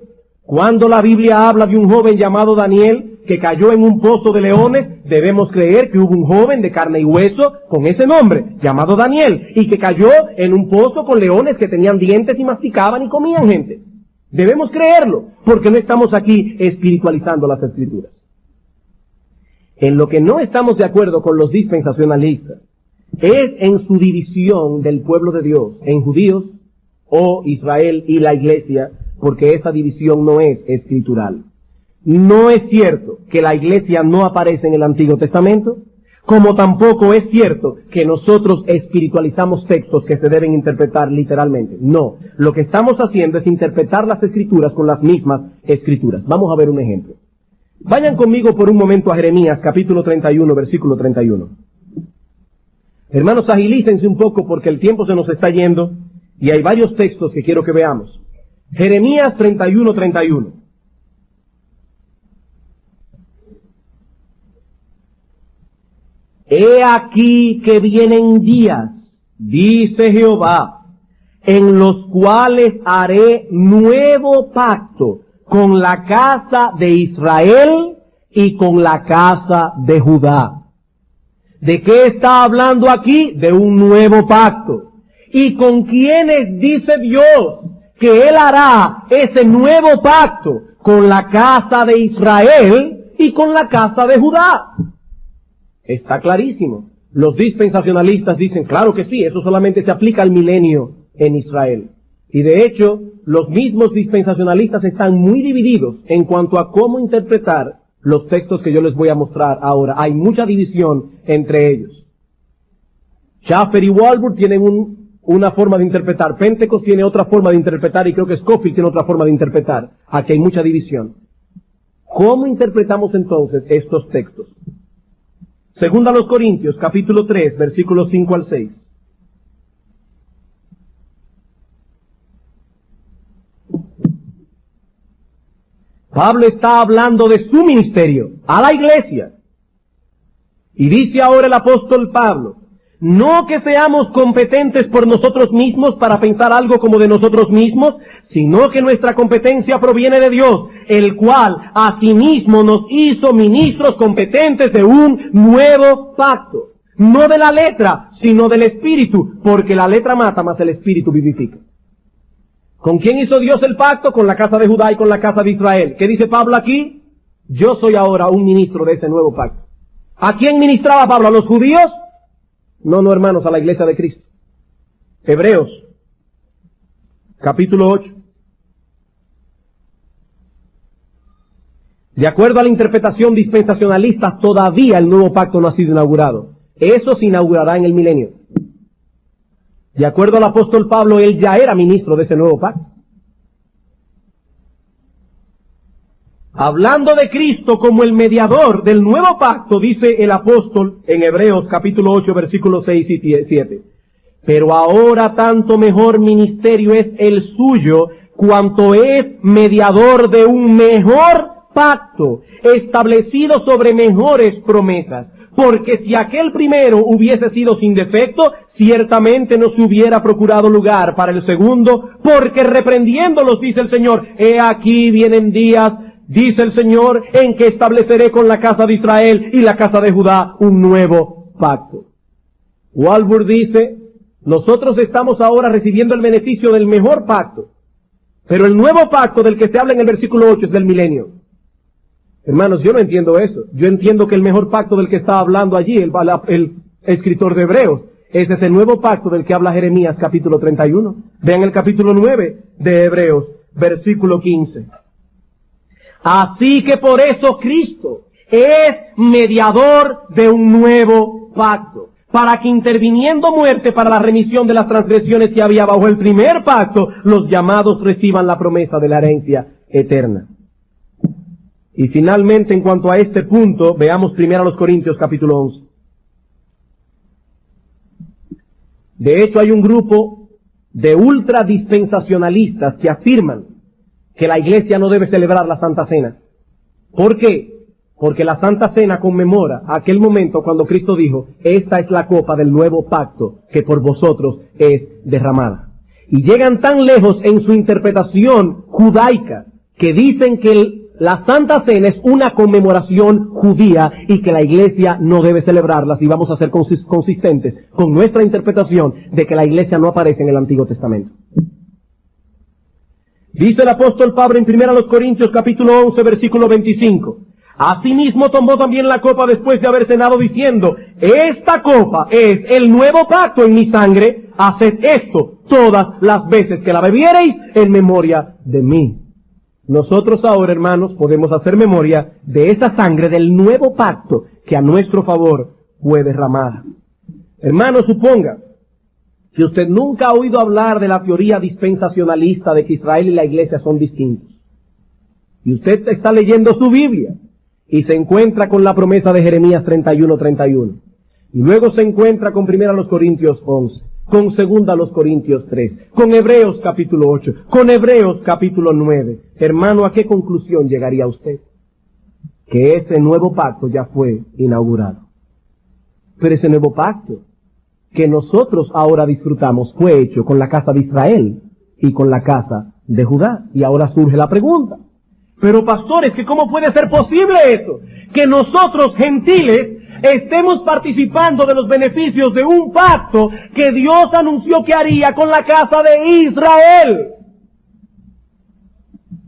Cuando la Biblia habla de un joven llamado Daniel que cayó en un pozo de leones, debemos creer que hubo un joven de carne y hueso con ese nombre, llamado Daniel, y que cayó en un pozo con leones que tenían dientes y masticaban y comían gente. Debemos creerlo, porque no estamos aquí espiritualizando las escrituras. En lo que no estamos de acuerdo con los dispensacionalistas es en su división del pueblo de Dios en judíos o Israel y la iglesia, porque esa división no es escritural. No es cierto que la iglesia no aparece en el Antiguo Testamento, como tampoco es cierto que nosotros espiritualizamos textos que se deben interpretar literalmente. No, lo que estamos haciendo es interpretar las escrituras con las mismas escrituras. Vamos a ver un ejemplo. Vayan conmigo por un momento a Jeremías, capítulo 31, versículo 31. Hermanos, agilícense un poco porque el tiempo se nos está yendo y hay varios textos que quiero que veamos. Jeremías 31, 31. He aquí que vienen días, dice Jehová, en los cuales haré nuevo pacto con la casa de Israel y con la casa de Judá. ¿De qué está hablando aquí? De un nuevo pacto. ¿Y con quiénes dice Dios que Él hará ese nuevo pacto? Con la casa de Israel y con la casa de Judá. Está clarísimo. Los dispensacionalistas dicen, claro que sí, eso solamente se aplica al milenio en Israel. Y de hecho, los mismos dispensacionalistas están muy divididos en cuanto a cómo interpretar los textos que yo les voy a mostrar ahora. Hay mucha división entre ellos. Schaffer y Walbur tienen una forma de interpretar. Pentecost tiene otra forma de interpretar y creo que Scofield tiene otra forma de interpretar. Aquí hay mucha división. ¿Cómo interpretamos entonces estos textos? Segunda a los Corintios, capítulo 3, versículos 5 al 6. Pablo está hablando de su ministerio a la iglesia. Y dice ahora el apóstol Pablo, no que seamos competentes por nosotros mismos para pensar algo como de nosotros mismos, sino que nuestra competencia proviene de Dios, el cual asimismo nos hizo ministros competentes de un nuevo pacto. No de la letra, sino del espíritu, porque la letra mata, mas el espíritu vivifica. ¿Con quién hizo Dios el pacto? Con la casa de Judá y con la casa de Israel. ¿Qué dice Pablo aquí? Yo soy ahora un ministro de ese nuevo pacto. ¿A quién ministraba Pablo? ¿A los judíos? No, hermanos, a la iglesia de Cristo. Hebreos, capítulo 8. De acuerdo a la interpretación dispensacionalista, todavía el nuevo pacto no ha sido inaugurado. Eso se inaugurará en el milenio. De acuerdo al apóstol Pablo, él ya era ministro de ese nuevo pacto. Hablando de Cristo como el mediador del nuevo pacto, dice el apóstol en Hebreos capítulo 8, versículos 6 y 7. Pero ahora tanto mejor ministerio es el suyo, cuanto es mediador de un mejor pacto, establecido sobre mejores promesas. Porque si aquel primero hubiese sido sin defecto, ciertamente no se hubiera procurado lugar para el segundo, porque reprendiéndolos dice el Señor, he aquí vienen días, dice el Señor, en que estableceré con la casa de Israel y la casa de Judá un nuevo pacto. Walbur dice, Nosotros estamos ahora recibiendo el beneficio del mejor pacto. Pero el nuevo pacto del que se habla en el versículo 8 es del milenio. Hermanos, yo no entiendo eso. Yo entiendo que el mejor pacto del que está hablando allí el escritor de Hebreos, ese es el nuevo pacto del que habla Jeremías capítulo 31. Vean el capítulo 9 de Hebreos, versículo 15. Así que por eso Cristo es mediador de un nuevo pacto, para que interviniendo muerte para la remisión de las transgresiones que había bajo el primer pacto, los llamados reciban la promesa de la herencia eterna. Y finalmente, en cuanto a este punto, veamos primero a los Corintios capítulo 11. De hecho, hay un grupo de ultradispensacionalistas que afirman que la iglesia no debe celebrar la Santa Cena. ¿Por qué? Porque la Santa Cena conmemora aquel momento cuando Cristo dijo, esta es la copa del nuevo pacto que por vosotros es derramada. Y llegan tan lejos en su interpretación judaica que dicen que la Santa Cena es una conmemoración judía y que la iglesia no debe celebrarla, si vamos a ser consistentes con nuestra interpretación de que la iglesia no aparece en el Antiguo Testamento. Dice el apóstol Pablo en 1 Corintios capítulo 11 versículo 25. Asimismo tomó también la copa después de haber cenado diciendo, esta copa es el nuevo pacto en mi sangre, haced esto todas las veces que la bebiereis en memoria de mí. Nosotros ahora, hermanos, podemos hacer memoria de esa sangre del nuevo pacto que a nuestro favor fue derramada. Hermano, suponga que usted nunca ha oído hablar de la teoría dispensacionalista de que Israel y la iglesia son distintos. Y usted está leyendo su Biblia y se encuentra con la promesa de Jeremías 31:31. Y luego se encuentra con 1 Corintios 11, con 2 Corintios 3, con Hebreos capítulo 8, con Hebreos capítulo 9. Hermano, ¿a qué conclusión llegaría usted? Que ese nuevo pacto ya fue inaugurado. Pero ese nuevo pacto que nosotros ahora disfrutamos fue hecho con la casa de Israel y con la casa de Judá. Y ahora surge la pregunta, pero pastores, ¿que cómo puede ser posible eso? Que nosotros gentiles estemos participando de los beneficios de un pacto que Dios anunció que haría con la casa de Israel.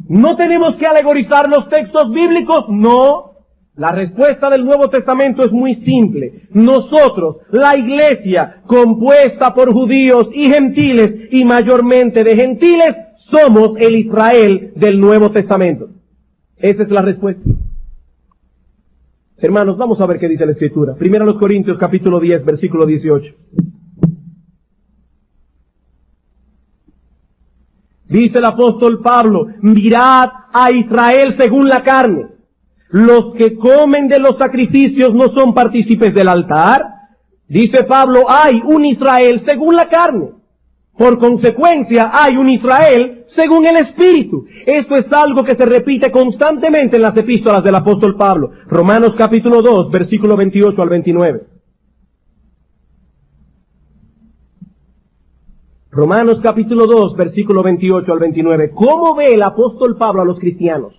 ¿No tenemos que alegorizar los textos bíblicos? No. La respuesta del Nuevo Testamento es muy simple. Nosotros, la iglesia, compuesta por judíos y gentiles, y mayormente de gentiles, somos el Israel del Nuevo Testamento. Esa es la respuesta. Hermanos, vamos a ver qué dice la Escritura. 1 Corintios capítulo 10, versículo 18. Dice el apóstol Pablo, mirad a Israel según la carne. Los que comen de los sacrificios no son partícipes del altar. Dice Pablo, hay un Israel según la carne. Por consecuencia, hay un Israel según el Espíritu. Esto es algo que se repite constantemente en las epístolas del apóstol Pablo. Romanos capítulo 2, versículo 28 al 29. Romanos capítulo 2, versículo 28 al 29. ¿Cómo ve el apóstol Pablo a los cristianos?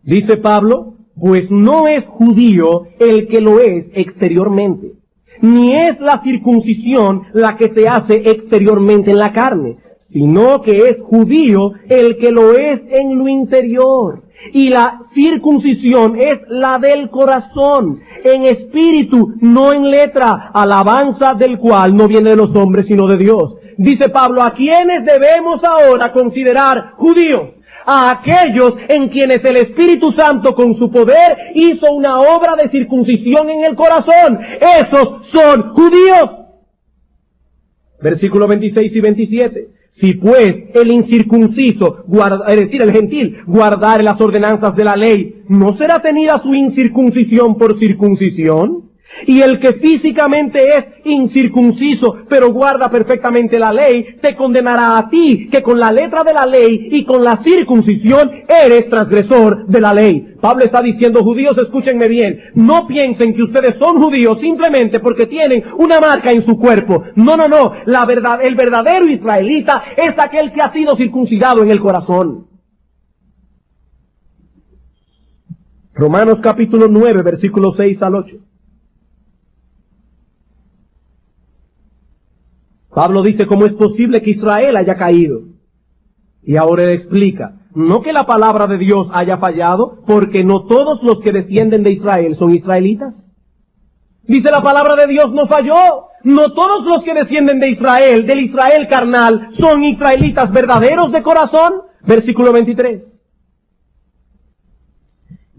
Dice Pablo, pues no es judío el que lo es exteriormente, ni es la circuncisión la que se hace exteriormente en la carne, sino que es judío el que lo es en lo interior. Y la circuncisión es la del corazón, en espíritu, no en letra, alabanza del cual no viene de los hombres sino de Dios. Dice Pablo, ¿a quiénes debemos ahora considerar judíos? A aquellos en quienes el Espíritu Santo con su poder hizo una obra de circuncisión en el corazón. Esos son judíos. Versículos 26 y 27. Si pues el incircunciso, es decir, el gentil, guardare las ordenanzas de la ley, ¿no será tenida su incircuncisión por circuncisión? Y el que físicamente es incircunciso, pero guarda perfectamente la ley, te condenará a ti, que con la letra de la ley y con la circuncisión eres transgresor de la ley. Pablo está diciendo, judíos, escúchenme bien, no piensen que ustedes son judíos simplemente porque tienen una marca en su cuerpo. No, el verdadero israelita es aquel que ha sido circuncidado en el corazón. Romanos capítulo 9, versículos 6 al 8. Pablo dice, ¿cómo es posible que Israel haya caído? Y ahora él explica, no que la palabra de Dios haya fallado, porque no todos los que descienden de Israel son israelitas. Dice, la palabra de Dios no falló. No todos los que descienden de Israel, del Israel carnal, son israelitas verdaderos de corazón. Versículo 23.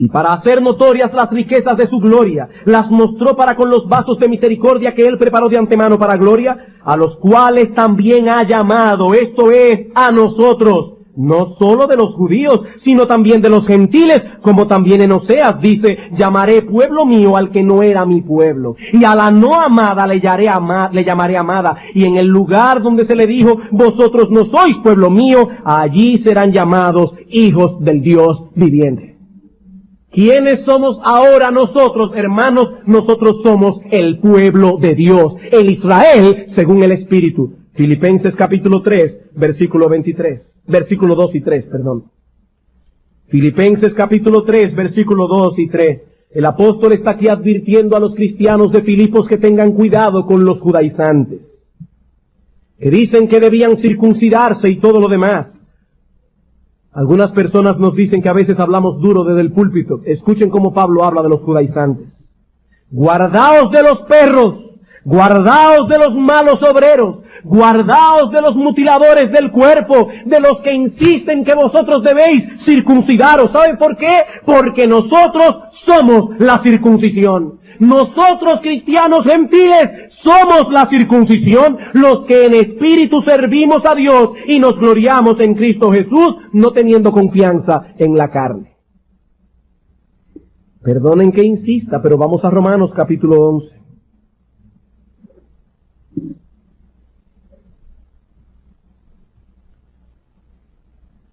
Y para hacer notorias las riquezas de su gloria, las mostró para con los vasos de misericordia que él preparó de antemano para gloria, a los cuales también ha llamado, esto es, a nosotros, no solo de los judíos, sino también de los gentiles, como también en Oseas dice, llamaré pueblo mío al que no era mi pueblo, y a la no amada le llamaré amada, y en el lugar donde se le dijo, vosotros no sois pueblo mío, allí serán llamados hijos del Dios viviente. ¿Quiénes somos ahora nosotros, hermanos? Nosotros somos el pueblo de Dios, el Israel según el Espíritu. Filipenses capítulo 3, versículo 23. Versículo 2 y 3, perdón. Filipenses capítulo 3, versículo 2 y 3. El apóstol está aquí advirtiendo a los cristianos de Filipos que tengan cuidado con los judaizantes, que dicen que debían circuncidarse y todo lo demás. Algunas personas nos dicen que a veces hablamos duro desde el púlpito. Escuchen cómo Pablo habla de los judaizantes. Guardaos de los perros, guardaos de los malos obreros, guardaos de los mutiladores del cuerpo, de los que insisten que vosotros debéis circuncidaros. ¿Saben por qué? Porque nosotros somos la circuncisión. Nosotros, cristianos gentiles, somos la circuncisión, los que en espíritu servimos a Dios y nos gloriamos en Cristo Jesús, no teniendo confianza en la carne. Perdonen que insista, pero vamos a Romanos capítulo 11.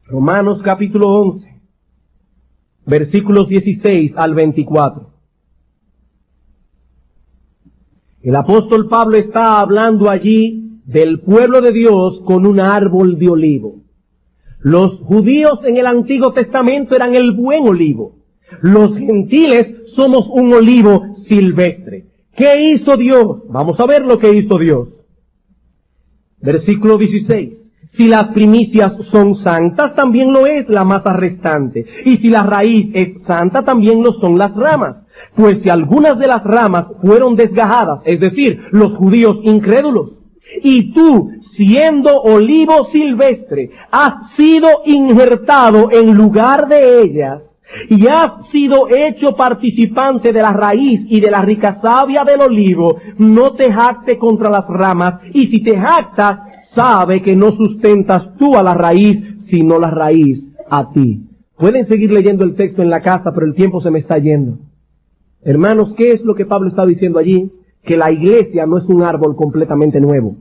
Romanos capítulo 11, versículos 16 al 24. El apóstol Pablo está hablando allí del pueblo de Dios con un árbol de olivo. Los judíos en el Antiguo Testamento eran el buen olivo. Los gentiles somos un olivo silvestre. ¿Qué hizo Dios? Vamos a ver lo que hizo Dios. Versículo 16. Si las primicias son santas, también lo es la masa restante. Y si la raíz es santa, también lo son las ramas. Pues si algunas de las ramas fueron desgajadas, es decir, los judíos incrédulos, y tú, siendo olivo silvestre, has sido injertado en lugar de ellas, y has sido hecho participante de la raíz y de la rica savia del olivo, no te jactes contra las ramas, y si te jactas, sabe que no sustentas tú a la raíz, sino la raíz a ti. Pueden seguir leyendo el texto en la casa, pero el tiempo se me está yendo. Hermanos, ¿qué es lo que Pablo está diciendo allí? Que la iglesia no es un árbol completamente nuevo.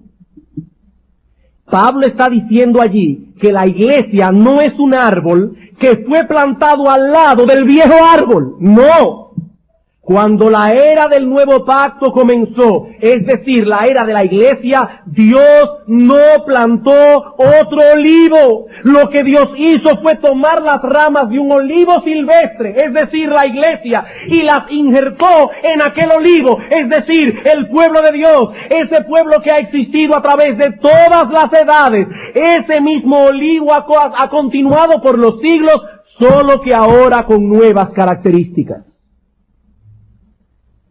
Pablo está diciendo allí que la iglesia no es un árbol que fue plantado al lado del viejo árbol. No. Cuando la era del nuevo pacto comenzó, es decir, la era de la iglesia, Dios no plantó otro olivo. Lo que Dios hizo fue tomar las ramas de un olivo silvestre, es decir, la iglesia, y las injertó en aquel olivo, es decir, el pueblo de Dios, ese pueblo que ha existido a través de todas las edades. Ese mismo olivo ha continuado por los siglos, solo que ahora con nuevas características.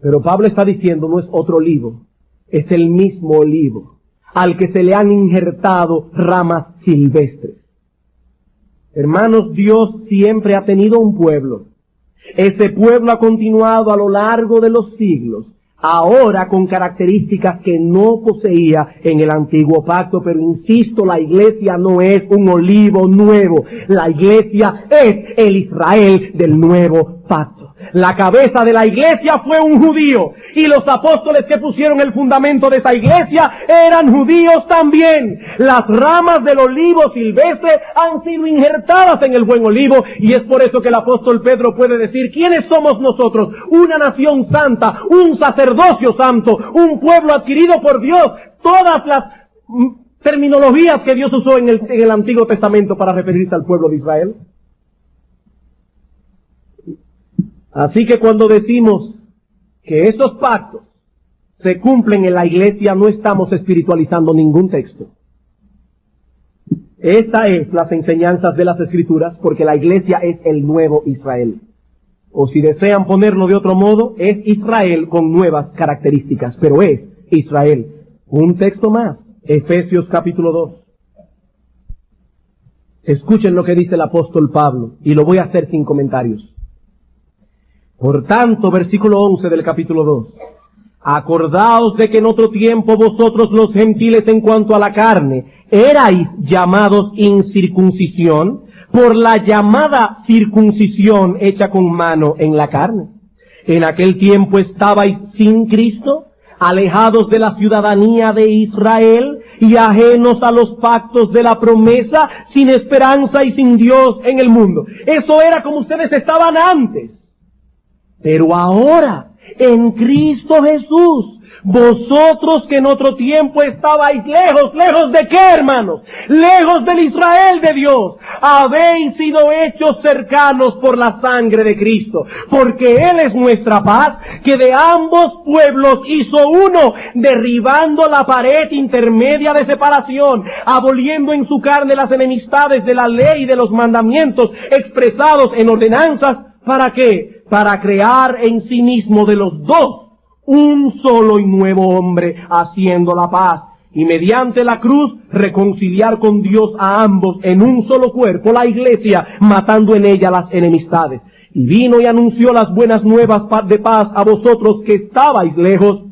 Pero Pablo está diciendo, no es otro olivo, es el mismo olivo, al que se le han injertado ramas silvestres. Hermanos, Dios siempre ha tenido un pueblo. Ese pueblo ha continuado a lo largo de los siglos, ahora con características que no poseía en el antiguo pacto. Pero insisto, la iglesia no es un olivo nuevo, la iglesia es el Israel del nuevo pacto. La cabeza de la iglesia fue un judío, y los apóstoles que pusieron el fundamento de esa iglesia eran judíos también. Las ramas del olivo silvestre han sido injertadas en el buen olivo, y es por eso que el apóstol Pedro puede decir, ¿quiénes somos nosotros? Una nación santa, un sacerdocio santo, un pueblo adquirido por Dios. Todas las terminologías que Dios usó en el Antiguo Testamento para referirse al pueblo de Israel. Así que cuando decimos que esos pactos se cumplen en la iglesia, no estamos espiritualizando ningún texto. Esta es las enseñanzas de las Escrituras, porque la iglesia es el nuevo Israel. O si desean ponerlo de otro modo, es Israel con nuevas características, pero es Israel. Un texto más, Efesios capítulo 2. Escuchen lo que dice el apóstol Pablo, y lo voy a hacer sin comentarios. Por tanto, versículo 11 del capítulo 2. Acordaos de que en otro tiempo vosotros los gentiles en cuanto a la carne erais llamados incircuncisión por la llamada circuncisión hecha con mano en la carne. En aquel tiempo estabais sin Cristo, alejados de la ciudadanía de Israel y ajenos a los pactos de la promesa, sin esperanza y sin Dios en el mundo. Eso era como ustedes estaban antes. Pero ahora, en Cristo Jesús, vosotros que en otro tiempo estabais lejos, ¿lejos de qué, hermanos? Lejos del Israel de Dios, habéis sido hechos cercanos por la sangre de Cristo, porque Él es nuestra paz, que de ambos pueblos hizo uno, derribando la pared intermedia de separación, aboliendo en su carne las enemistades de la ley y de los mandamientos expresados en ordenanzas. ¿Para qué? Para crear en sí mismo de los dos un solo y nuevo hombre, haciendo la paz, y mediante la cruz reconciliar con Dios a ambos en un solo cuerpo, la iglesia, matando en ella las enemistades. Y vino y anunció las buenas nuevas de paz a vosotros que estabais lejos,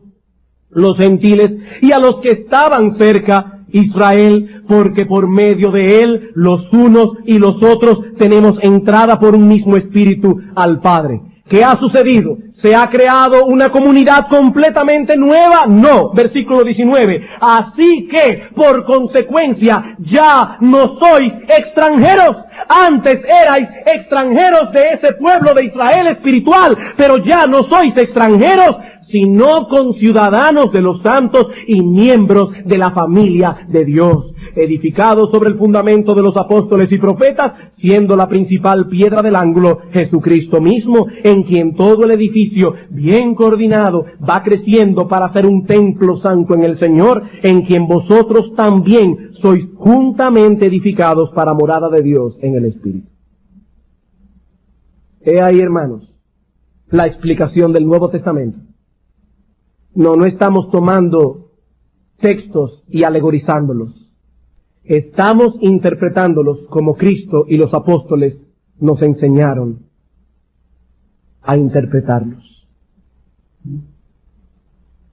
los gentiles, y a los que estaban cerca, Israel, porque por medio de Él, los unos y los otros, tenemos entrada por un mismo espíritu al Padre. ¿Qué ha sucedido? ¿Se ha creado una comunidad completamente nueva? No. Versículo 19. Así que, por consecuencia, ya no sois extranjeros. Antes erais extranjeros de ese pueblo de Israel espiritual, pero ya no sois extranjeros, sino conciudadanos de los santos y miembros de la familia de Dios, edificados sobre el fundamento de los apóstoles y profetas, siendo la principal piedra del ángulo Jesucristo mismo, en quien todo el edificio, bien coordinado, va creciendo para ser un templo santo en el Señor, en quien vosotros también sois juntamente edificados para morada de Dios en el Espíritu. He ahí, hermanos, la explicación del Nuevo Testamento. No estamos tomando textos y alegorizándolos. Estamos interpretándolos como Cristo y los apóstoles nos enseñaron a interpretarlos.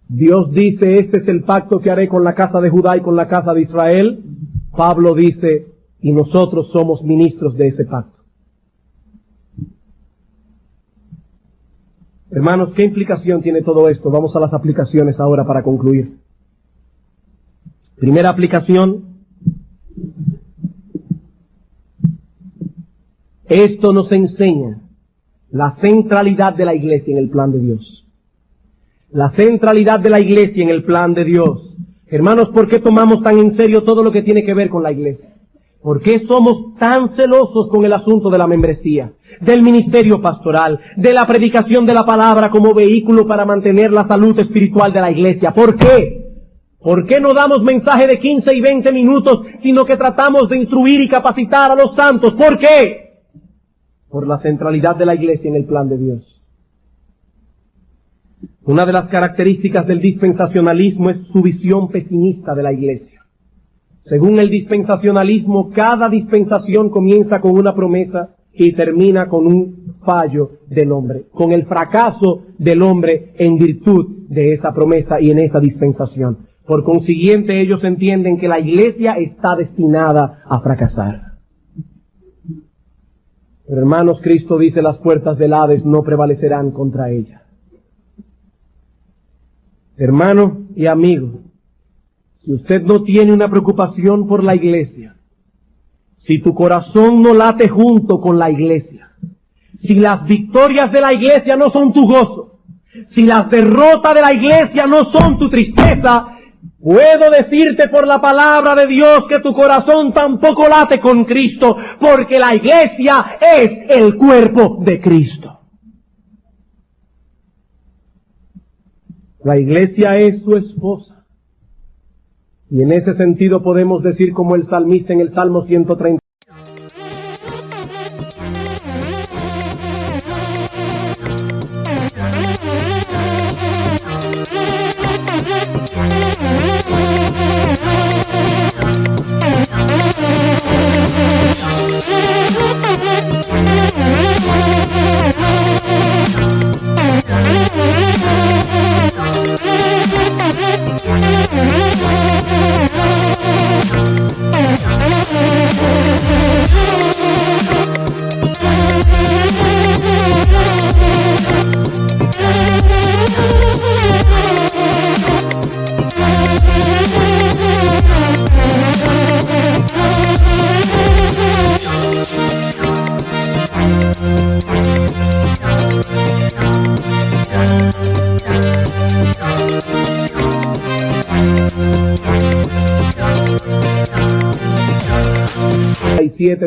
Dios dice, este es el pacto que haré con la casa de Judá y con la casa de Israel. Pablo dice, y nosotros somos ministros de ese pacto. Hermanos, ¿qué implicación tiene todo esto? Vamos a las aplicaciones ahora para concluir. Primera aplicación. Esto nos enseña la centralidad de la iglesia en el plan de Dios. La centralidad de la iglesia en el plan de Dios. Hermanos, ¿por qué tomamos tan en serio todo lo que tiene que ver con la iglesia? ¿Por qué somos tan celosos con el asunto de la membresía, del ministerio pastoral, de la predicación de la palabra como vehículo para mantener la salud espiritual de la iglesia? ¿Por qué? ¿Por qué no damos mensaje de 15 y 20 minutos, sino que tratamos de instruir y capacitar a los santos? ¿Por qué? Por la centralidad de la iglesia en el plan de Dios. Una de las características del dispensacionalismo es su visión pesimista de la iglesia. Según el dispensacionalismo, cada dispensación comienza con una promesa y termina con un fallo del hombre, con el fracaso del hombre en virtud de esa promesa y en esa dispensación. Por consiguiente, ellos entienden que la iglesia está destinada a fracasar. Pero hermanos, Cristo dice, las puertas del Hades no prevalecerán contra ella. Hermano y amigo, si usted no tiene una preocupación por la iglesia, si tu corazón no late junto con la iglesia, si las victorias de la iglesia no son tu gozo, si las derrotas de la iglesia no son tu tristeza, puedo decirte por la palabra de Dios que tu corazón tampoco late con Cristo, porque la iglesia es el cuerpo de Cristo. La iglesia es su esposa. Y en ese sentido podemos decir como el salmista en el Salmo 130.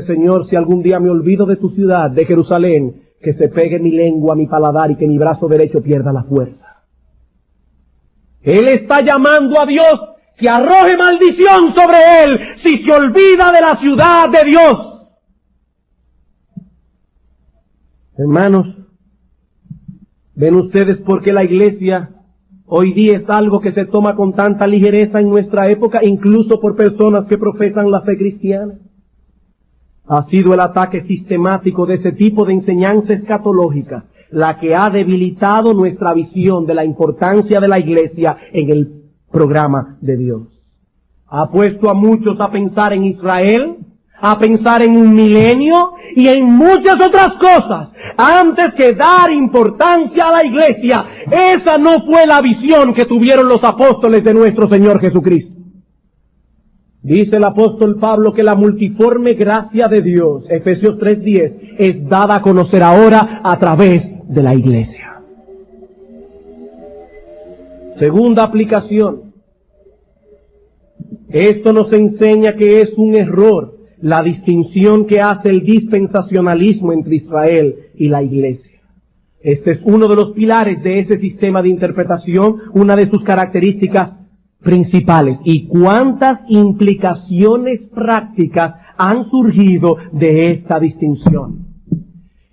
Señor, si algún día me olvido de tu ciudad, de Jerusalén, que se pegue mi lengua a mi paladar y que mi brazo derecho pierda la fuerza. Él está llamando a Dios que arroje maldición sobre él si se olvida de la ciudad de Dios. Hermanos, ven ustedes por qué la iglesia hoy día es algo que se toma con tanta ligereza en nuestra época, incluso por personas que profesan la fe cristiana. Ha sido el ataque sistemático de ese tipo de enseñanza escatológica la que ha debilitado nuestra visión de la importancia de la iglesia en el programa de Dios. Ha puesto a muchos a pensar en Israel, a pensar en un milenio y en muchas otras cosas, antes que dar importancia a la iglesia. Esa no fue la visión que tuvieron los apóstoles de nuestro Señor Jesucristo. Dice el apóstol Pablo que la multiforme gracia de Dios, Efesios 3:10, es dada a conocer ahora a través de la iglesia. Segunda aplicación. Esto nos enseña que es un error la distinción que hace el dispensacionalismo entre Israel y la iglesia. Este es uno de los pilares de ese sistema de interpretación, una de sus características principales. ¿Y cuántas implicaciones prácticas han surgido de esta distinción?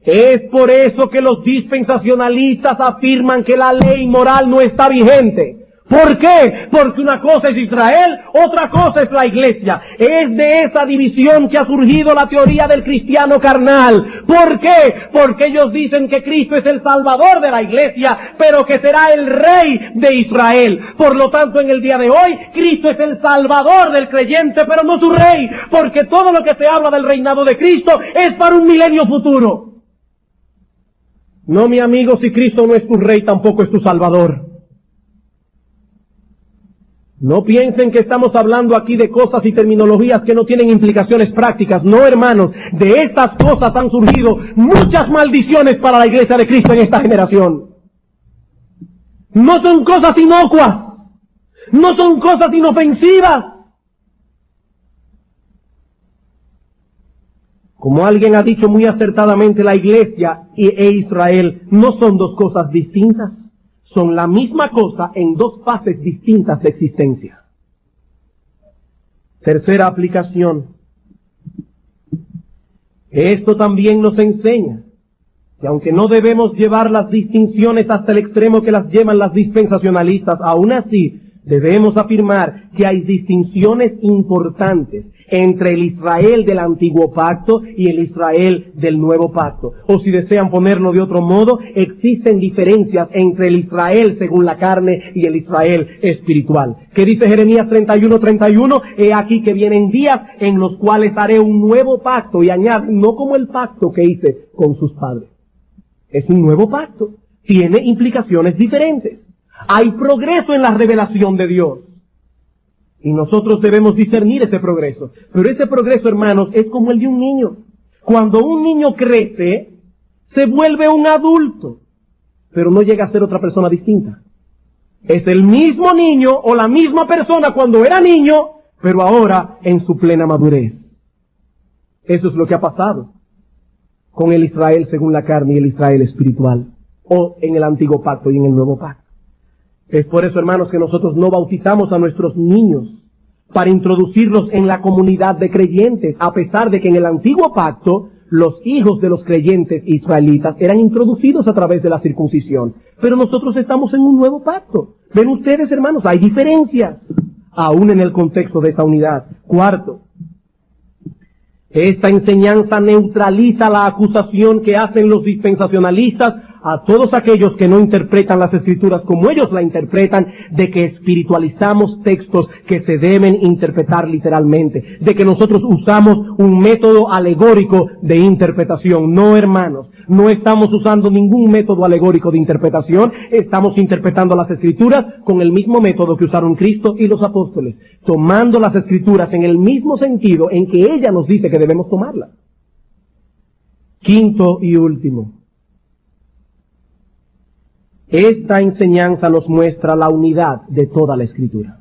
Es por eso que los dispensacionalistas afirman que la ley moral no está vigente. ¿Por qué? Porque una cosa es Israel, otra cosa es la iglesia. Es de esa división que ha surgido la teoría del cristiano carnal. ¿Por qué? Porque ellos dicen que Cristo es el Salvador de la iglesia, pero que será el Rey de Israel. Por lo tanto, en el día de hoy, Cristo es el Salvador del creyente, pero no su Rey, porque todo lo que se habla del reinado de Cristo es para un milenio futuro. No, mi amigo, si Cristo no es tu Rey, tampoco es tu Salvador. No piensen que estamos hablando aquí de cosas y terminologías que no tienen implicaciones prácticas. No, hermanos, de estas cosas han surgido muchas maldiciones para la iglesia de Cristo en esta generación. No son cosas inocuas, no son cosas inofensivas. Como alguien ha dicho muy acertadamente, la iglesia e Israel no son dos cosas distintas. Son la misma cosa en dos fases distintas de existencia. Tercera aplicación. Esto también nos enseña que aunque no debemos llevar las distinciones hasta el extremo que las llevan las dispensacionalistas, aún así debemos afirmar que hay distinciones importantes entre el Israel del antiguo pacto y el Israel del nuevo pacto. O si desean ponerlo de otro modo, existen diferencias entre el Israel según la carne y el Israel espiritual. ¿Qué dice Jeremías 31:31? He aquí que vienen días en los cuales haré un nuevo pacto, y añade, no como el pacto que hice con sus padres. Es un nuevo pacto. Tiene implicaciones diferentes. Hay progreso en la revelación de Dios. Y nosotros debemos discernir ese progreso. Pero ese progreso, hermanos, es como el de un niño. Cuando un niño crece, se vuelve un adulto, pero no llega a ser otra persona distinta. Es el mismo niño o la misma persona cuando era niño, pero ahora en su plena madurez. Eso es lo que ha pasado con el Israel según la carne y el Israel espiritual, o en el antiguo pacto y en el nuevo pacto. Es por eso, hermanos, que nosotros no bautizamos a nuestros niños para introducirlos en la comunidad de creyentes, a pesar de que en el antiguo pacto los hijos de los creyentes israelitas eran introducidos a través de la circuncisión. Pero nosotros estamos en un nuevo pacto. Ven ustedes, hermanos, hay diferencias, aún en el contexto de esa unidad. Cuarto, esta enseñanza neutraliza la acusación que hacen los dispensacionalistas a todos aquellos que no interpretan las Escrituras como ellos la interpretan, de que espiritualizamos textos que se deben interpretar literalmente, de que nosotros usamos un método alegórico de interpretación. No, hermanos, no estamos usando ningún método alegórico de interpretación, estamos interpretando las Escrituras con el mismo método que usaron Cristo y los apóstoles, tomando las Escrituras en el mismo sentido en que ella nos dice que debemos tomarlas. Quinto y último, esta enseñanza nos muestra la unidad de toda la Escritura.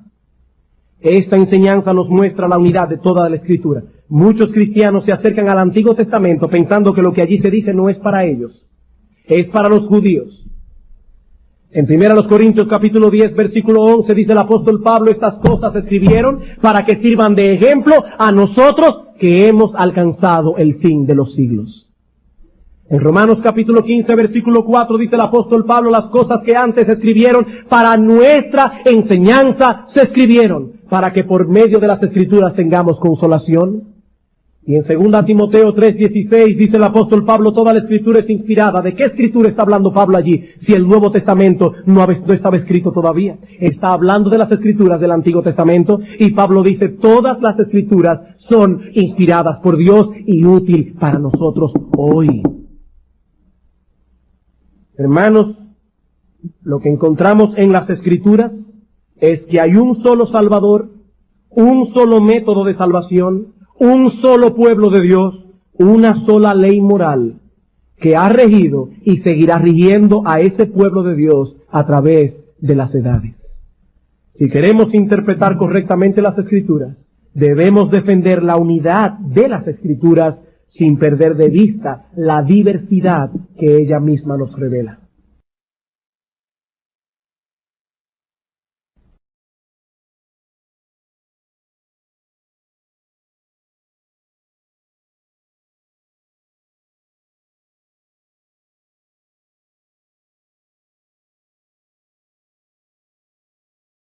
Esta enseñanza nos muestra la unidad de toda la Escritura. Muchos cristianos se acercan al Antiguo Testamento pensando que lo que allí se dice no es para ellos, es para los judíos. En 1 Corintios capítulo 10, versículo 11, dice el apóstol Pablo, estas cosas se escribieron para que sirvan de ejemplo a nosotros que hemos alcanzado el fin de los siglos. En Romanos capítulo 15, versículo 4, dice el apóstol Pablo, las cosas que antes se escribieron para nuestra enseñanza se escribieron, para que por medio de las Escrituras tengamos consolación. Y en 2 Timoteo 3:16 dice el apóstol Pablo, toda la Escritura es inspirada. ¿De qué Escritura está hablando Pablo allí? Si el Nuevo Testamento no estaba escrito todavía. Está hablando de las Escrituras del Antiguo Testamento, y Pablo dice, todas las Escrituras son inspiradas por Dios y útil para nosotros hoy. Hermanos, lo que encontramos en las Escrituras es que hay un solo Salvador, un solo método de salvación, un solo pueblo de Dios, una sola ley moral que ha regido y seguirá rigiendo a ese pueblo de Dios a través de las edades. Si queremos interpretar correctamente las Escrituras, debemos defender la unidad de las Escrituras sin perder de vista la diversidad que ella misma nos revela.